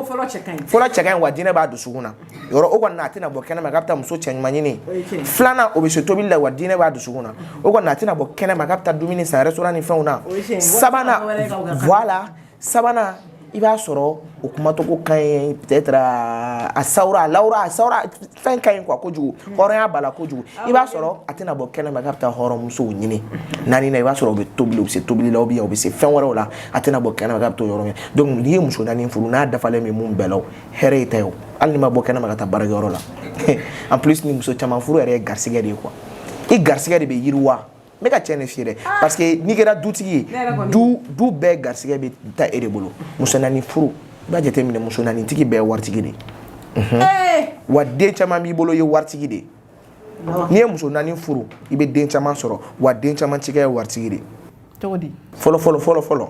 fɔlɔ cɛ ka ɲi wa diinɛ b'a dusukun na yɔrɔ o kɔni a tɛna bɔ kɛnɛ ma k'a bɛ taa muso cɛ ɲuman ɲini filanan o bɛ se tobili la wa diinɛ b'a dusukun na o kɔni a tɛna bɔ kɛnɛ ma k'a bɛ taa dumuni san restaurant ni fɛnw na sabanan i b'a sɔrɔ o kumacogo ka ɲi peut-être a sawura fɛn ka ɲi quoi kojugu hɔrɔnya b'a la kojugu i b'a sɔrɔ a tɛna bɔ kɛnɛ ma k'a bɛ taa hɔrɔnmusow ɲini naaninan i b'a sɔrɔ o bɛ tobili u bɛ se tobili la ou bien u bɛ se fɛn wɛrɛw la a tɛna bɔ kɛnɛ ma k'a bɛ to yɔrɔ min donc n'i ye muso naani furu n'a dafalen bɛ mun bɛɛ la hɛrɛ y'i ta ye o hali ni ma bɔ kɛnɛ ma ka taa baarakɛyɔrɔ la en plus ni muso caman furu yɛrɛ ye garisɛgɛ de ye quoi i garisɛgɛ de bɛ yiriwa ne ka cɛ ne f'i ye dɛ parce que n'i kɛra dutigi ye du bɛɛ garisɛgɛ bɛ taa e de bolo muso naani furu i b'a jateminɛ muso naani tigi bɛɛ ye waritigi de ye wa den caman b'i bolo i ye waritigi de ye n'i ye muso naani furu i bɛ den caman sɔrɔ wa den caman tigi ye waritigi de ye cogo di fɔlɔ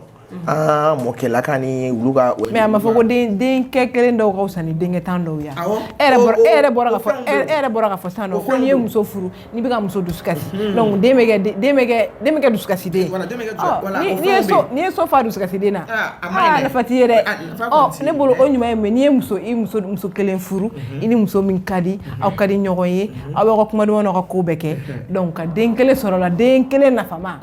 mɔkɛlaka ni olu ka mais a ma fɔ ko denkɛ kelen dɔw ka wusa ni denkɛ tan dɔw ya e yɛrɛ bɔra ka fɔ sisan nɔ ko n'i ye muso furu n'i bɛ ka muso dusukasi donc den bɛ kɛ dusukasiden n'i ye so fa dusukasiden na nafa t'i ye dɛ ne bolo o ɲuman ye mais n'i ye muso kelen furu i ni muso min ka di aw ka di ɲɔgɔn ye aw b'aw ka kumadenw n'aw ka ko bɛɛ kɛ donc ka den kelen sɔrɔ la den kelen nafama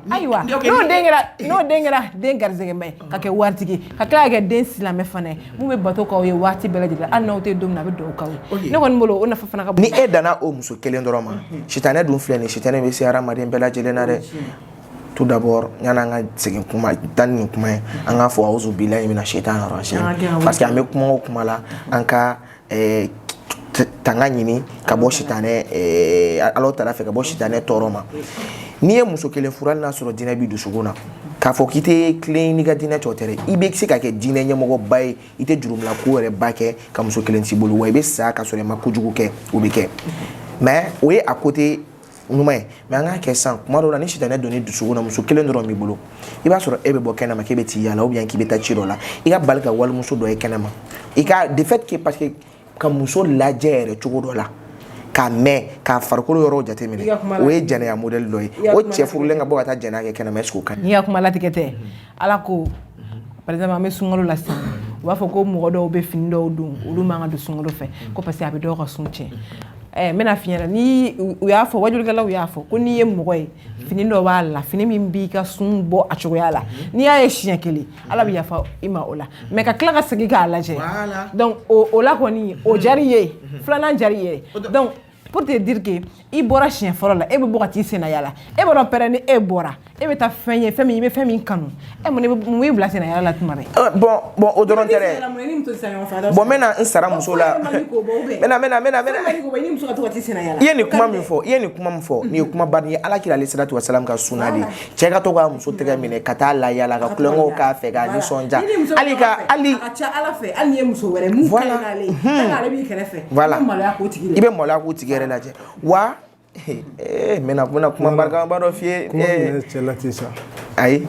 ayiwa n'o den kɛra den garisɛgɛba ye ka kɛ waritigi ka tila ka kɛ den silamɛ fana ye mun bɛ bato k'aw ye waati bɛɛ lajɛlen hali n'aw tɛ don min na a bɛ dugawu k'aw ye ne kɔni bolo o nafa fana ka bon ni e danna o muso kelen dɔrɔn ma sitanɛ dun filɛ nin sitanɛ bɛ se hadamaden bɛɛ lajɛlen na dɛ tout d'abord y'an ka segin kuma tan ni kuma ye an ka fɔ awuzu bilahi mina shaitanir rajim parce que an bɛ kuma o kuma la an ka tanga ɲini ka bɔ sitanɛ Alahu taala fɛ ka bɔ sitanɛ tɔɔrɔ ma n'i ye muso kelen furu hali n'a sɔrɔ diinɛ b'i dusukun na k'a fɔ k'i tɛ tilen n'i ka diinɛ tɔ tɛ dɛ i bɛ se ka kɛ diinɛ ɲɛmɔgɔba ye i tɛ jurumila ko yɛrɛ ba kɛ ka muso kelen t'i bolo wa i bɛ sa ka sɔrɔ i ma kojugu kɛ o bɛ kɛ mais o ye a côté ɲuman ye mais an k'a kɛ sisan kuma dɔw la ni sitanɛ donn'i dusukun na muso kelen dɔrɔn b'i bolo i b'a sɔrɔ e bɛ bɔ kɛnɛ ma k'e bɛ t'i yaala ou bien k'i bɛ taa ci dɔ la i ka bali ka walimuso dɔ ye kɛnɛ ma i ka de fait que parce que ka muso lajɛ yɛrɛ cogo dɔ la k'a mɛn k'a farikolo yɔrɔ jateminɛ o ye jɛnɛya modèle dɔ ye o cɛ furulen ka bɔ ka taa jɛnɛya kɛ kɛnɛ ma est-ce que o ka ɲi n'i ka kuma latigɛ tɛ ala ko par exemple an bɛ sunkalo la sisan u b'a fɔ ko mɔgɔ dɔw bɛ fini dɔw don olu man ka don sunkalo fɛ ko parce que a bɛ dɔw ka sun tiɲɛ n bɛna f'i ɲɛna ni u y'a fɔ wajulikɛlaw y'a fɔ ko n'i ye mɔgɔ ye fini dɔ b'a la fini min b'i ka sun bɔ a cogoya la n'i y'a ye siɲɛ kelen ala bɛ yafa i ma o la mais ka tila ka segin k'a lajɛ donc o la kɔni o diyar'i ye filanan diyar'i ye donc pour te dire que i bɔra siɲɛ fɔlɔ la e bɛ bɔ ka t'i senna yala e b'a dɔn pɛrɛn ni e bɔra e bɛ taa fɛn ye fɛn min i bɛ fɛn min kanu mun b'i bila senna yala la tuma bɛɛ bon o dɔrɔn tɛ dɛ bon n bɛna n sara muso la n bɛna i ye nin kuma min fɔ nin ye kuma ba nin ye Alakira alayhi salatu wa salam ka sunna de ye cɛ ka to k'a muso tɛgɛ minɛ ka taa la yala ka kulonkɛw k'a fɛ k'a nisɔndiya hali a ka ca Ala fɛ hali n'i ye muso wɛrɛ mun ka ɲi n'ale ye ale b'i kɛrɛfɛ i bɛ maloya k'o tigi yɛrɛ lajɛ wa n bɛna kuma barikama dɔ f'i ye ayi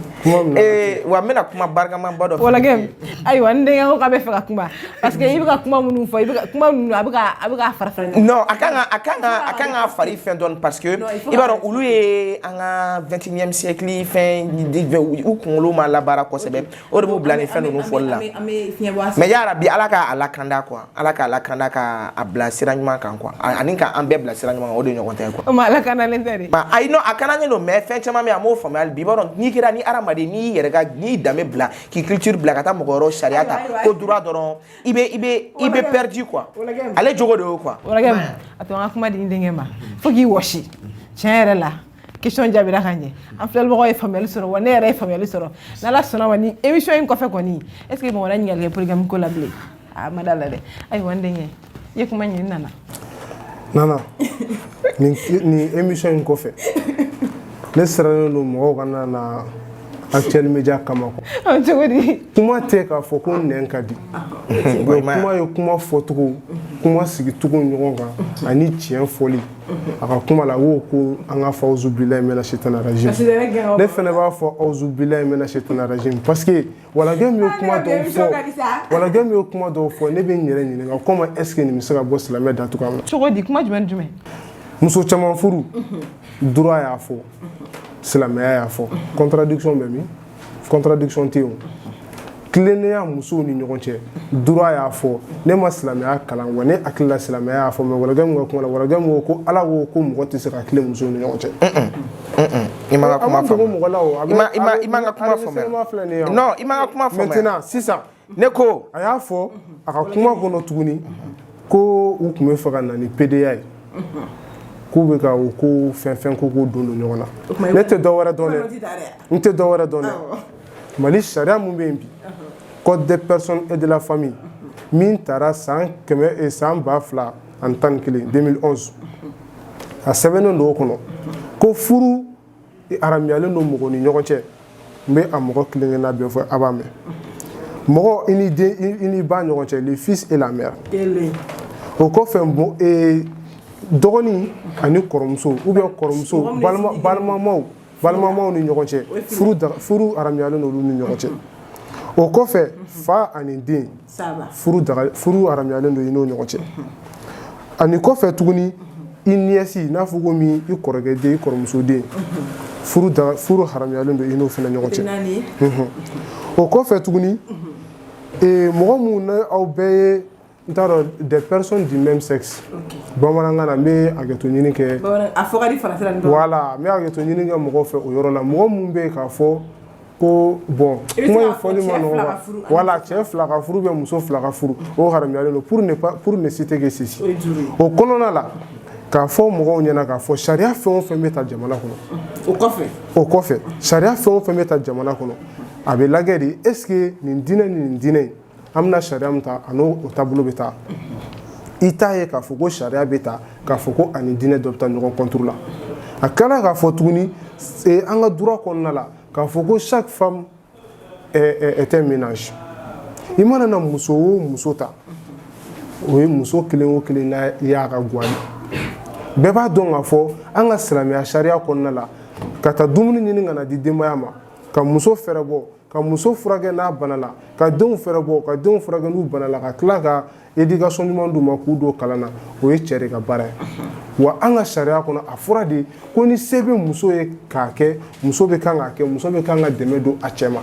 wa n bɛna kuma barikama dɔ f'i ye wala kɛ ayiwa n denkɛ ko k'a bɛ fɛ ka kuma parce que i bɛ ka kuma minnu fɔ i bɛ ka kuma minnu a bɛ ka fara fara non a kan ka fari fɛn dɔɔni parce que i b'a dɔn olu ye an ka 21e siècle fɛn u kunkolo ma labaara kosɛbɛ o de b'u bila nin fɛn ninnu fɔli la mais yarabi Ala k'a lakanda quoi Ala k'a lakanda k'a bila sira ɲuman kan quoi ani k'an bɛɛ bila sira ɲuman kan o de ɲɔgɔn tɛ quoi o ma lakandalen tɛ de ayi non a kanalen don mais fɛn caman bɛ yen a m'o faamuya hali bi i b'a dɔn n'i kɛra ni hadamaden n'i yɛrɛ ka n'i danbe bila k'i culture bila ka taa mɔgɔ wɛrɛw sariya ta ko droit dɔrɔn i bɛ perdu quoi ale jogo de y'o quoi a to an ka kuma di n denkɛ ma fo k'i wɔsi tiɲɛ yɛrɛ la question jaabira ka ɲɛ an filɛbagaw ye faamuyali sɔrɔ wa ne yɛrɛ ye faamuyali sɔrɔ n'Ala sɔnna wa ni émission in kɔfɛ kɔni est-ce que mɔgɔ wɛrɛ ɲininkali kɛ polygame ko la bilen a ma da la dɛ ayiwa n denkɛ i ye kuma ɲini nana nin émission in kɔfɛ ne sirannen don mɔgɔw ka na actuel média kama ko kuma te k'a fɔ ko nɛn ka di kuma ye kuma fɔcogo kuma sigicogo ɲɔgɔn kan ani tiɲɛ fɔli a ka kuma la wo ko an ka fɔ auzu bilahi mina shaitani rajim ne fana b'a fɔ auzu bilahi mina shaitani rajim parce que walakɛ min ye kuma dɔw fɔ ne bɛ n yɛrɛ ɲininka comment est ce que nin bɛ se ka bɔ silamɛ da cogoya min na cogo di kuma jumɛn jumɛn muso caman furu droit y'a fɔ silamɛya y'a fɔ contradiction bɛ min contradiction tɛ yen tilennenya musow ni ɲɔgɔn cɛ droit y'a fɔ ne ma silamɛya kalan wa ne hakili la silamɛya y'a fɔ mais walakɛ min ka kuma la walakɛ min ko ala ko ko mɔgɔ tɛ se ka tile musow ni ɲɔgɔn cɛ i ma ka kuma faamu mɔgɔ la o i ma ka kuma faamu non i ma ka kuma faamu maintenant sisan ne ko a y'a fɔ a ka kuma kɔnɔ tuguni ko u tun bɛ fɛ ka na ni PDA ye k'u bɛ ka o ko fɛn ko k'o don ɲɔgɔn na ne tɛ dɔwɛrɛ dɔn dɛ n tɛ dɔwɛrɛ dɔn dɛ Mali sariya mun bɛ yen bi code des personnes et de la famille min taara san 2011 a sɛbɛnnen don o kɔnɔ ko furu haramuyalen don mɔgɔ ni ɲɔgɔn cɛ n bɛ a mɔgɔ kelen-kelenna bɛɛ fɔ a b'a mɛn mɔgɔ i ni ba ɲɔgɔn cɛ le fils et la mère o kɔfɛ dɔgɔnin ani kɔrɔmuso ou bien kɔrɔmuso balimamaw ni ɲɔgɔn cɛ furu haramuyalen don olu ni ɲɔgɔn cɛ o kɔfɛ fa ani den furu haramuyalen don i n'o ɲɔgɔn cɛ ani kɔfɛ tuguni i nièce n'a fɔ komi i kɔrɔkɛ den i kɔrɔmuso den furu haramuyalen don i n'o fana ɲɔgɔn cɛ o kɔfɛ tuguni mɔgɔ mun n'aw bɛɛ ye n t'a dɔn des personnes du même sexe bamanankan na n bɛ hakɛto ɲini kɛ voilà n bɛ hakɛto ɲini kɛ mɔgɔw fɛ o yɔrɔ la mɔgɔ mun bɛ yen k'a fɔ ko bon kuma in fɔli ma nɔgɔn voilà cɛ fila ka furu bɛ muso fila ka furu o haramuyalen don pour ne citer que ceci o kɔnɔna la k'a fɔ mɔgɔw ɲɛna k'a fɔ sariya fɛn o fɛn bɛ ta jamana kɔnɔ o kɔfɛ sariya fɛn o fɛn bɛ ta jamana kɔnɔ a bɛ lajɛ de est ce que nin diinɛ ni nin diinɛ in an bɛna sariya min ta a n'o taabolo bɛ taa i t'a ye k'a fɔ ko sariya bɛ ta k'a fɔ ko ani diinɛ dɔ bɛ taa ɲɔgɔn contre la a kɛra k'a fɔ tuguni an ka droit kɔnɔna la k'a fɔ ko chaque femme est un ménage i mana na muso o muso ta o ye muso kelen o kelen n'a y'a ka guwani bɛɛ b'a dɔn k'a fɔ an ka silamɛya sariya kɔnɔna la ka taa dumuni ɲini ka na di denbaya ma ka muso fɛrɛ bɔ ka muso furakɛ n'a bana la ka denw fɛrɛ bɔ ka denw furakɛ n'u bana la ka tila ka éducation ɲuman d'u ma k'u don kalan na o ye cɛ de ka baara ye wa an ka sariya kɔnɔ a fɔra de ko ni se bɛ muso ye k'a kɛ muso bɛ kan k'a kɛ muso bɛ kan ka dɛmɛ don a cɛ ma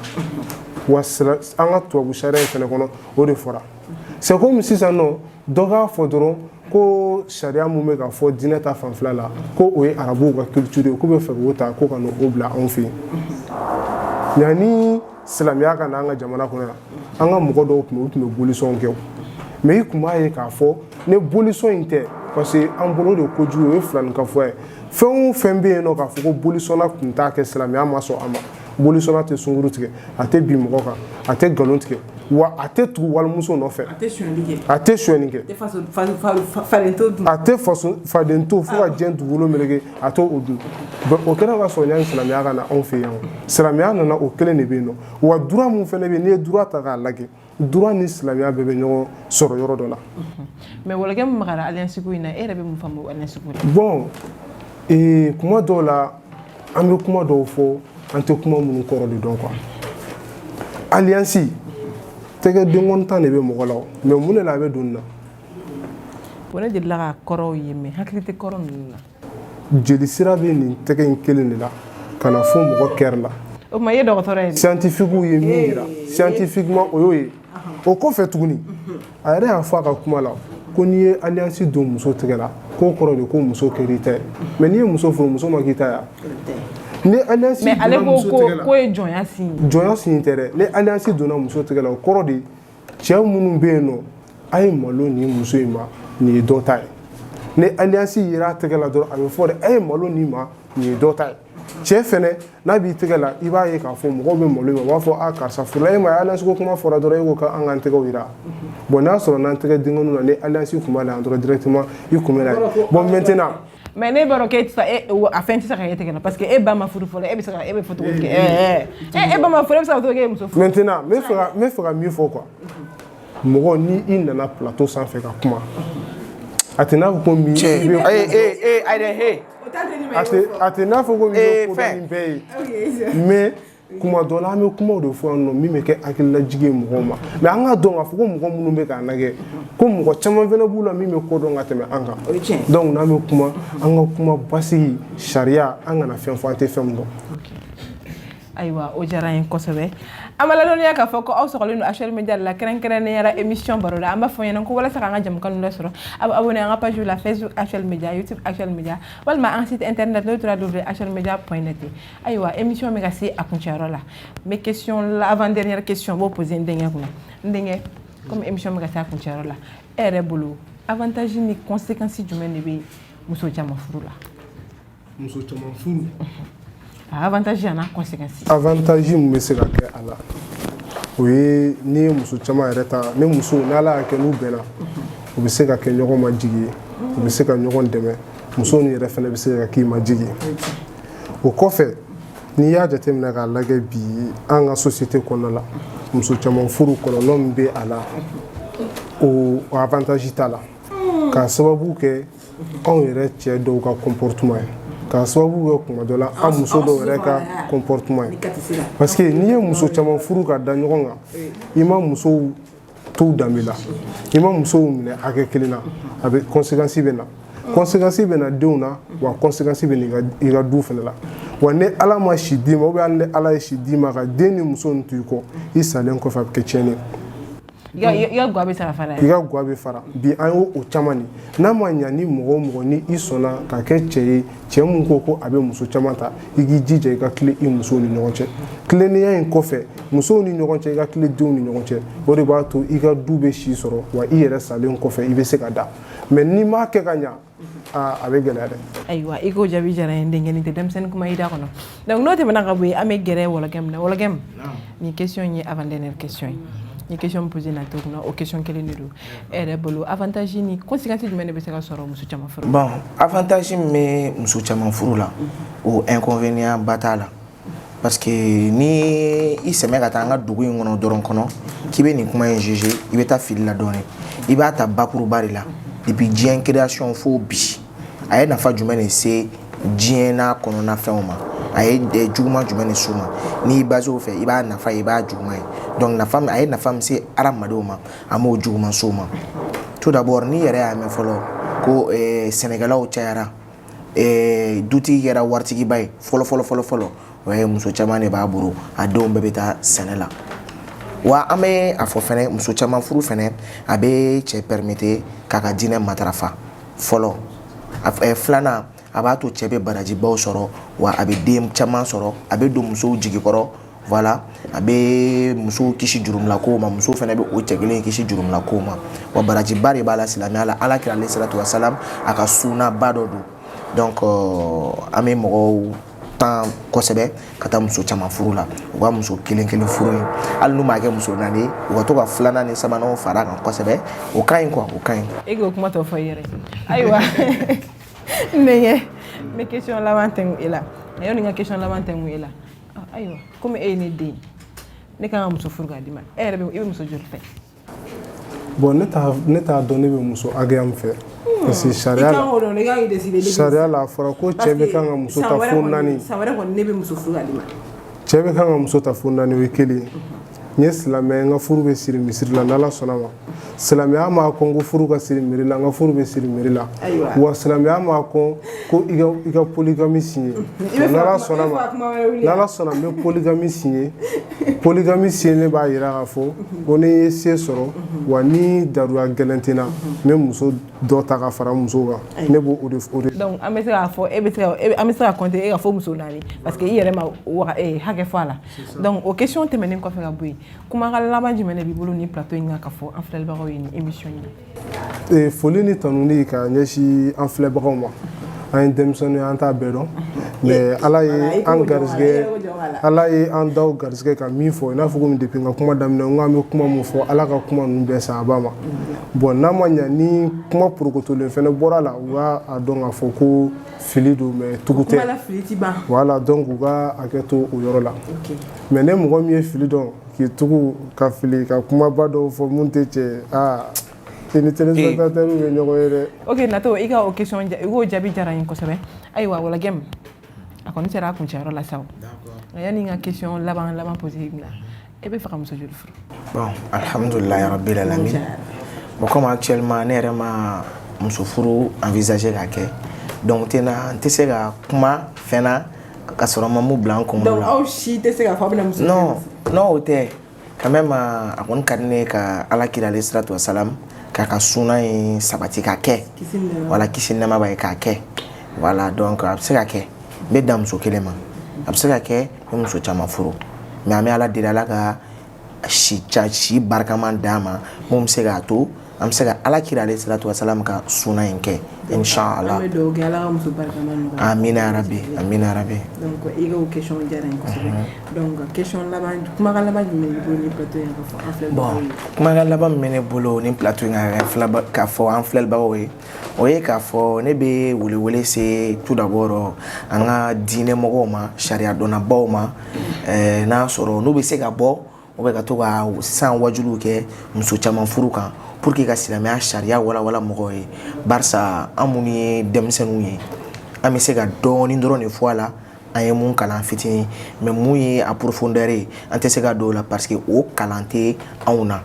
wa an ka tubabu sariya in fana kɔnɔ o de fɔra c'est comme sisan nɔ dɔ k'a fɔ dɔrɔn ko sariya mun bɛ ka fɔ diinɛ ta fanfɛla la ko o ye arabuw ka culture ye k'u bɛ fɛ k'o ta ko ka n'o bila anw fɛ yen yanni silamɛya ka na an ka jamana kɔnɔ yan an ka mɔgɔ dɔw tun bɛ bolisɔn kɛ mais i tun b'a ye k'a fɔ ne bolisɔn in tɛ parce que an bolo de kojugu o ye filannikafɔ ye fɛn o fɛn bɛ yen nɔ k'a fɔ ko bolisɔnna tun t'a kɛ silamɛya ma sɔn a ma bolisɔnna tɛ sunkuru tigɛ a tɛ bin mɔgɔ kan a tɛ nkalon tigɛ wa a tɛ tugu walimuso nɔfɛ a tɛ sonyɛni kɛ a tɛ faden to fo ka diɲɛ dugukolo meleke a t'o dun o kɛra ka sɔrɔ yanni silamɛya ka na anw fɛ yan silamɛya nana o kelen de bɛ yen nɔ wa droit mun fana bɛ yen n'i ye droit ta k'a lajɛ droit ni silamɛya bɛɛ bɛ ɲɔgɔn sɔrɔ yɔrɔ dɔ la. mais walakɛ min magara alliance ko in na e yɛrɛ bɛ mun faamu alliance ko la. bon kuma dɔw la an bɛ kuma dɔw fɔ an tɛ kuma minnu kɔrɔ de dɔn quoi alliance tɛgɛ denkɔni tan de bɛ mɔgɔ la mais mun de la a bɛ don nin na. bon ne delila ka kɔrɔw ye mais hakili tɛ kɔrɔ ninnu na. jeli sira bɛ nin tɛgɛ in kelen de la ka na fɔ mɔgɔ kɛrɛ la. o tuma i ye dɔgɔtɔrɔ ye. scientifique ye min yira scientifiquement o y'o ye o kɔfɛ tuguni a yɛrɛ y'a fɔ a ka kuma la ko n'i ye alliance don muso tɛgɛ la k'o kɔrɔ de ko muso kɛr'i ta ye mais n'i ye muso furu muso ma k'i ta ye. ni alliance donna muso tɛgɛ la ko ye jɔnya sin tɛ dɛ ni alliance donna muso tɛgɛ la o kɔrɔ de cɛ minnu bɛ yen nɔ a ye malo nin muso in ma nin ye dɔ ta ye ni alliance yera a tɛgɛ la dɔrɔn a bɛ fɔ de a ye malo nin ma nin ye dɔ ta ye cɛ fɛnɛ n'a b'i tɛgɛ la i b'a ye k'a fɔ mɔgɔw bɛ malo in ma u b'a fɔ a karisa furula e ma alliance ko kuma fɔra dɔrɔn e ko k'an k'an tɛgɛw yira bon n'a sɔrɔ n'an tɛgɛ denkɔniw na ni alliance kun b'a la yan dɔrɔn directement i kun bɛ na ye bon maintenant mais ne baro ke fa e a fin ti saka yete parce que e ba ma furu folo e be saka e be photo ke e ba ma furu be saka to ke muso. Maintenant me fera mieux faut quoi. Mogo ni il nana plateau sans faire kuma. Atena ko mi atena fo ko mi ko ni pay. Mais kuma dɔ la an bɛ kumaw de fɔ yan nɔ min bɛ kɛ hakililajigi ye mɔgɔw ma mais an ka dɔn k'a fɔ ko mɔgɔ minnu bɛ k'a lajɛ ko mɔgɔ caman fana b'u la min bɛ ko dɔn ka tɛmɛ an kan donc n'an bɛ kuma an ka kuma basigi sariya an kana fɛn fɔ an tɛ fɛn min dɔn. Ayiwa o diyara n ye kosɛbɛ an b'a ladɔnniya k'a fɔ ko aw sɔgɔlen don HL Media la kɛrɛnkɛrɛnnenya émission baro la an b'a fɔ ɲɛna ko walasa k'an ka jamukan ninnu lasɔrɔ a bɛ abonné an ka page la Facebook HL Media YouTube HL Media walima an site internet n'o tora www.hlmedia.net ayiwa émission bɛ ka se a kuncɛyɔrɔ la mais question la avant dernière question b'o poser n denkɛ kunna n denkɛ comme émission bɛ ka se a kuncɛyɔrɔ la e yɛrɛ bolo avantage ni conséquence jumɛn de bɛ muso caman furu la. Muso caman furu. Avantage n'a conséquence. Avantage mun bɛ se ka kɛ a la o ye ni muso caman yɛrɛ ta ni muso n'ala y'a kɛ n'u bɛnna u bɛ se ka kɛ ɲɔgɔn ma jigi ye u bɛ se ka ɲɔgɔn dɛmɛ muso ni yɛrɛ fana bɛ se ka k'i ma jigi o kɔfɛ n'i y'a jateminɛ k'a lajɛ bi an ka société kɔnɔna la muso caman furu kɔlɔlɔ min bɛ a la o avantage t'a la k'a sababu kɛ anw yɛrɛ cɛ dɔw ka comportement ye. K'a sababu kɛ kuma dɔ la an muso dɔw yɛrɛ ka comportement ye parce que n'i ye muso caman furu ka da ɲɔgɔn kan i ma musow t'u danbe la i ma musow minɛ hakɛ kelen na a bɛ conséquence bɛ na conséquence bɛ na denw na wa conséquence bɛ na i ka du fana la wa ni ala ma si d'i ma ou bien ni ala ye si d'i ma ka den ni muso in to i kɔ i salen kɔfɛ a bɛ kɛ tiɲɛni i ka guwa bɛ fara i ka guwa bɛ fara bi an y'o caman de n'a ma ɲa ni mɔgɔ o mɔgɔ ni i sɔnna ka kɛ cɛ ye cɛ mun ko a bɛ muso caman ta i k'i jija i ka tile i musow ni ɲɔgɔn cɛ tilennenya in kɔfɛ musow ni ɲɔgɔn cɛ i ka tile denw ni ɲɔgɔn cɛ o de b'a to i ka du bɛ si sɔrɔ wa i yɛrɛ salen kɔfɛ i bɛ se ka da mais n'i m'a kɛ ka ɲa a bɛ gɛlɛya dɛ. Ayiwa i k'o jaabi diyara n ye denkɛ nin tɛ denmisɛnnin kuma i da kɔnɔ donc n'o tɛmɛna ka bɔ yen an bɛ gɛrɛ wɔlɔkɛ min na wɔlɔkɛ nin question ye avant dernière question ye. Ni question posée na to kuna o question kelen de do e yɛrɛ bolo avantage ni conséquence jumɛn de bɛ se ka sɔrɔ muso caman furu. Bon avantage min bɛ muso caman furu la o inconvénient ba t'a la parce que ni i sɛmɛ ka taa an ka dugu in kɔnɔ dɔrɔn kɔnɔ k'i bɛ nin kuma in juger i bɛ taa fili la dɔɔnin i b'a ta bakuruba de la depuis diɲɛ création fo bi a ye nafa jumɛn de se diɲɛ n'a kɔnɔna fɛnw ma a ye juguman jumɛn de s'u ma n'i basé o fɛ i b'a nafa ye i b'a juguman ye donc nafa a ye nafa min se hadamadenw ma a m'o juguman s'o ma tout d'abord n'i yɛrɛ y'a mɛn fɔlɔ ko sɛnɛkɛlaw cayara dutigi kɛra waritigiba ye fɔlɔ o ye muso caman de b'a bolo a denw bɛɛ bɛ taa sɛnɛ la wa an bɛ a fɔ fɛnɛ muso caman furu fɛnɛ a bɛ cɛ permettre k'a ka diinɛ matarafa fɔlɔ filanan a b'a to cɛ bɛ barajibaw sɔrɔ wa a bɛ den caman sɔrɔ a bɛ don musow jigikɔrɔ voilà a bɛ musow kisi jurumlakow ma musow fana bɛ o cɛ kelen kisi jurumlakow ma wa barajiba de b'a la silamɛya la ala kira alayhi salatu wa salam a ka sunnaba dɔ don donc an bɛ mɔgɔw tan kosɛbɛ ka taa muso caman furu la u ka muso kelen kelen furu ye hali n'u m'a kɛ muso naani ye u ka to ka filanan ni sabananw fara a kan kosɛbɛ o ka ɲi quoi o ka ɲi. E k'o kuma tɔ fɔ i yɛrɛ ayiwa ne me question laban tɛngu e la ne y'o ni ka question laban tɛngu e la ayiwa komi e ye ne den ne kan ka muso furu k'a d'i ma e yɛrɛ i bɛ muso joli fɛ. Bon ne t'a dɔn ne bɛ muso hakɛya min fɛ parce que sariya la a fɔra ko cɛ bɛ kan ka muso ta fo 4 san wɛrɛ kɔni ne bɛ muso furu k'a d'i ma. Cɛ bɛ kan ka muso ta fo 4 o ye kelen ye n ye silamɛ n ka furu bɛ siri misiri la n'ala sɔnna ma silamɛya m'a kɔn ko furu ka siri miri la n ka furu bɛ siri miri la wa silamɛya m'a kɔn ko i ka polygamy signé n'ala sɔnna n bɛ polygamy signé polygamy signé ne b'a yira k'a fɔ ko ni ye se sɔrɔ wa ni daruya gɛlɛn tɛ n na n bɛ muso dɔ ta ka fara muso kan ne b'o de donc an bɛ se k'a fɔ an bɛ se ka compter e ka fɔ muso 4 parce que i yɛrɛ ma hakɛ fɔ a la donc o question tɛmɛnen kɔfɛ ka bɔ yen kumakan laban jumɛn de b'i bolo ni plateau in kan ka fɔ an filɛbagaw ye ni émission in na. Foli ni tanuni ka ɲɛsin an filɛbagaw ma an ye denmisɛnninw an t'a bɛɛ dɔn mais ala ye an garisɛgɛ ala ye an daw garisɛgɛ ka min fɔ i n'a fɔ komi depuis n ka kuma daminɛ n ko an bɛ kuma min fɔ ala ka kuma ninnu bɛɛ san a ba ma bon n'a ma ɲa ni kuma porokotolen fɛnɛ bɔra la u b'a a dɔn k'a fɔ ko fili don mais tugu tɛ voilà donc u ka hakɛ to o yɔrɔ la mais ne mɔgɔ min ye fili dɔn k'i tugu ka fili ka kumaba dɔw fɔ mun tɛ cɛ i ni téléspectateur bɛ ɲɔgɔn ye dɛ. Ok Nato i ka o question i k'o jaabi diyara n ye kosɛbɛ ayiwa wala gɛm a kɔni sera a kuncɛyɔrɔ la sa o yanni n ka question laban posé la e bɛ fɛ ka muso joli furu. Bon alhamdulilahi rabbil alamin bon comme actuellement ne yɛrɛ ma muso furu envisager ka kɛ donc n tɛ se ka kuma fɛn na ka sɔrɔ ma mu bila n kunkolo la. donc aw si tɛ se ka fɔ a bɛna muso non o tɛ quand même a kɔni ka di ne ka ala kira alayhi salatu wasalam k'a ka suna in sabati ka kɛ wala kisi nɛma b'a ye k'a kɛ voilà donc a bɛ se ka kɛ n bɛ dan muso kelen ma a bɛ se ka kɛ n bɛ muso caman furu mais an bɛ ala deli ala ka si barikaman d'a ma mun bɛ se k'a to an bɛ se ka ala kira alayhi salatu wasalam ka suna in kɛ inshallah. an bɛ dugawu kɛ ala ka muso barikaman nɔgɔya. amina yarabi amina yarabi. donc i ka o question diyara n ye kosɛbɛ donc question laban kumakan laban jumɛn b'i bolo ni plateau in ka fɔ an filɛbagaw ye. bon kumakan laban min bɛ ne bolo ni plateau in ka fɔ an filɛbagaw ye o ye k'a fɔ ne bɛ welewele se tout d'abord an ka diinɛ mɔgɔw ma sariya dɔnnabaw ma n'a sɔrɔ n'u bɛ se ka bɔ u bɛ ka to ka sisan wajuliw kɛ muso caman furu kan pour que ka silamɛya sariya walawala mɔgɔw ye barisa an minnu ye denmisɛnninw ye an bɛ se ka dɔɔni dɔrɔn de fɔ a la an ye mun kalan fitinin mais mun ye a profondeur ye an tɛ se ka don o la parce que o kalan tɛ anw na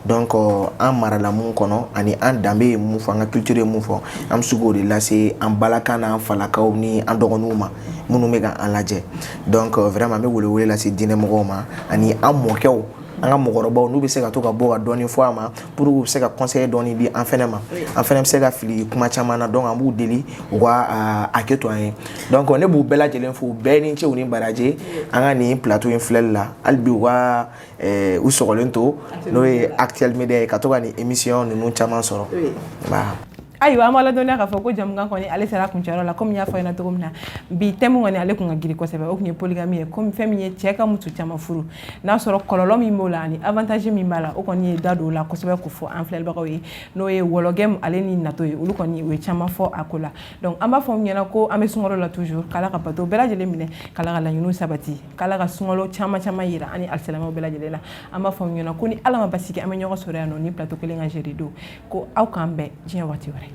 donc an marala mun kɔnɔ ani an danbe ye mun fɔ an ka culture ye mun fɔ an bɛ se k'o de lase an balaka n'an falakaw ni an dɔgɔninw ma minnu bɛ ka an lajɛ donc vraiment an bɛ welewele lase diinɛ mɔgɔw ma ani an mɔkɛw an ka mɔgɔkɔrɔbaw n'u bɛ se ka to ka bɔ ka dɔɔni fɔ a ma pour u bɛ se ka conseil dɔɔni di an fɛnɛ ma an fɛnɛ bɛ se ka fili kuma caman na donc an b'u deli u ka hakɛ to an ye donc ne b'u bɛɛ lajɛlen fo u bɛɛ ni ce u ni baraji an ka nin plateau in filɛli la hali bi u ka u sɔgɔlen to n'o ye Actuel Media ye ka to ka nin émission ninnu caman sɔrɔ. ayiwa an b'a ladɔnniya k'a fɔ ko jamukan kɔni ale sera kuncɛyɔrɔ la comme n y'a fɔ ɲɛna cogo min na bi thème kɔni ale kun ka girin kosɛbɛ o kun ye polygamie ye comme fɛn min ye cɛ ka muso caman furu n'a sɔrɔ kɔlɔlɔ min b'o la ani avantage min b'a la o kɔni ye da don o la kosɛbɛ k'o fɔ an filɛbagaw ye n'o ye wɔlɔgɛmu ale ni nato ye olu kɔni o ye caman fɔ a ko la donc an b'a fɔ ɲɛna ko an bɛ sunkalo la toujours k'ala ka bato bɛɛ lajɛlen minɛ k'ala ka laɲiniw sabati k'ala ka sunkalo caman yira ani alisilamɛw bɛɛ lajɛlen la an b'a fɔ ɲɛna ko ni ala ma basi kɛ an bɛ ɲɔgɔn sɔrɔ yan nɔ ni plateau kelen ka gérer don ko aw k'an bɛn diɲɛ waati wɛrɛ.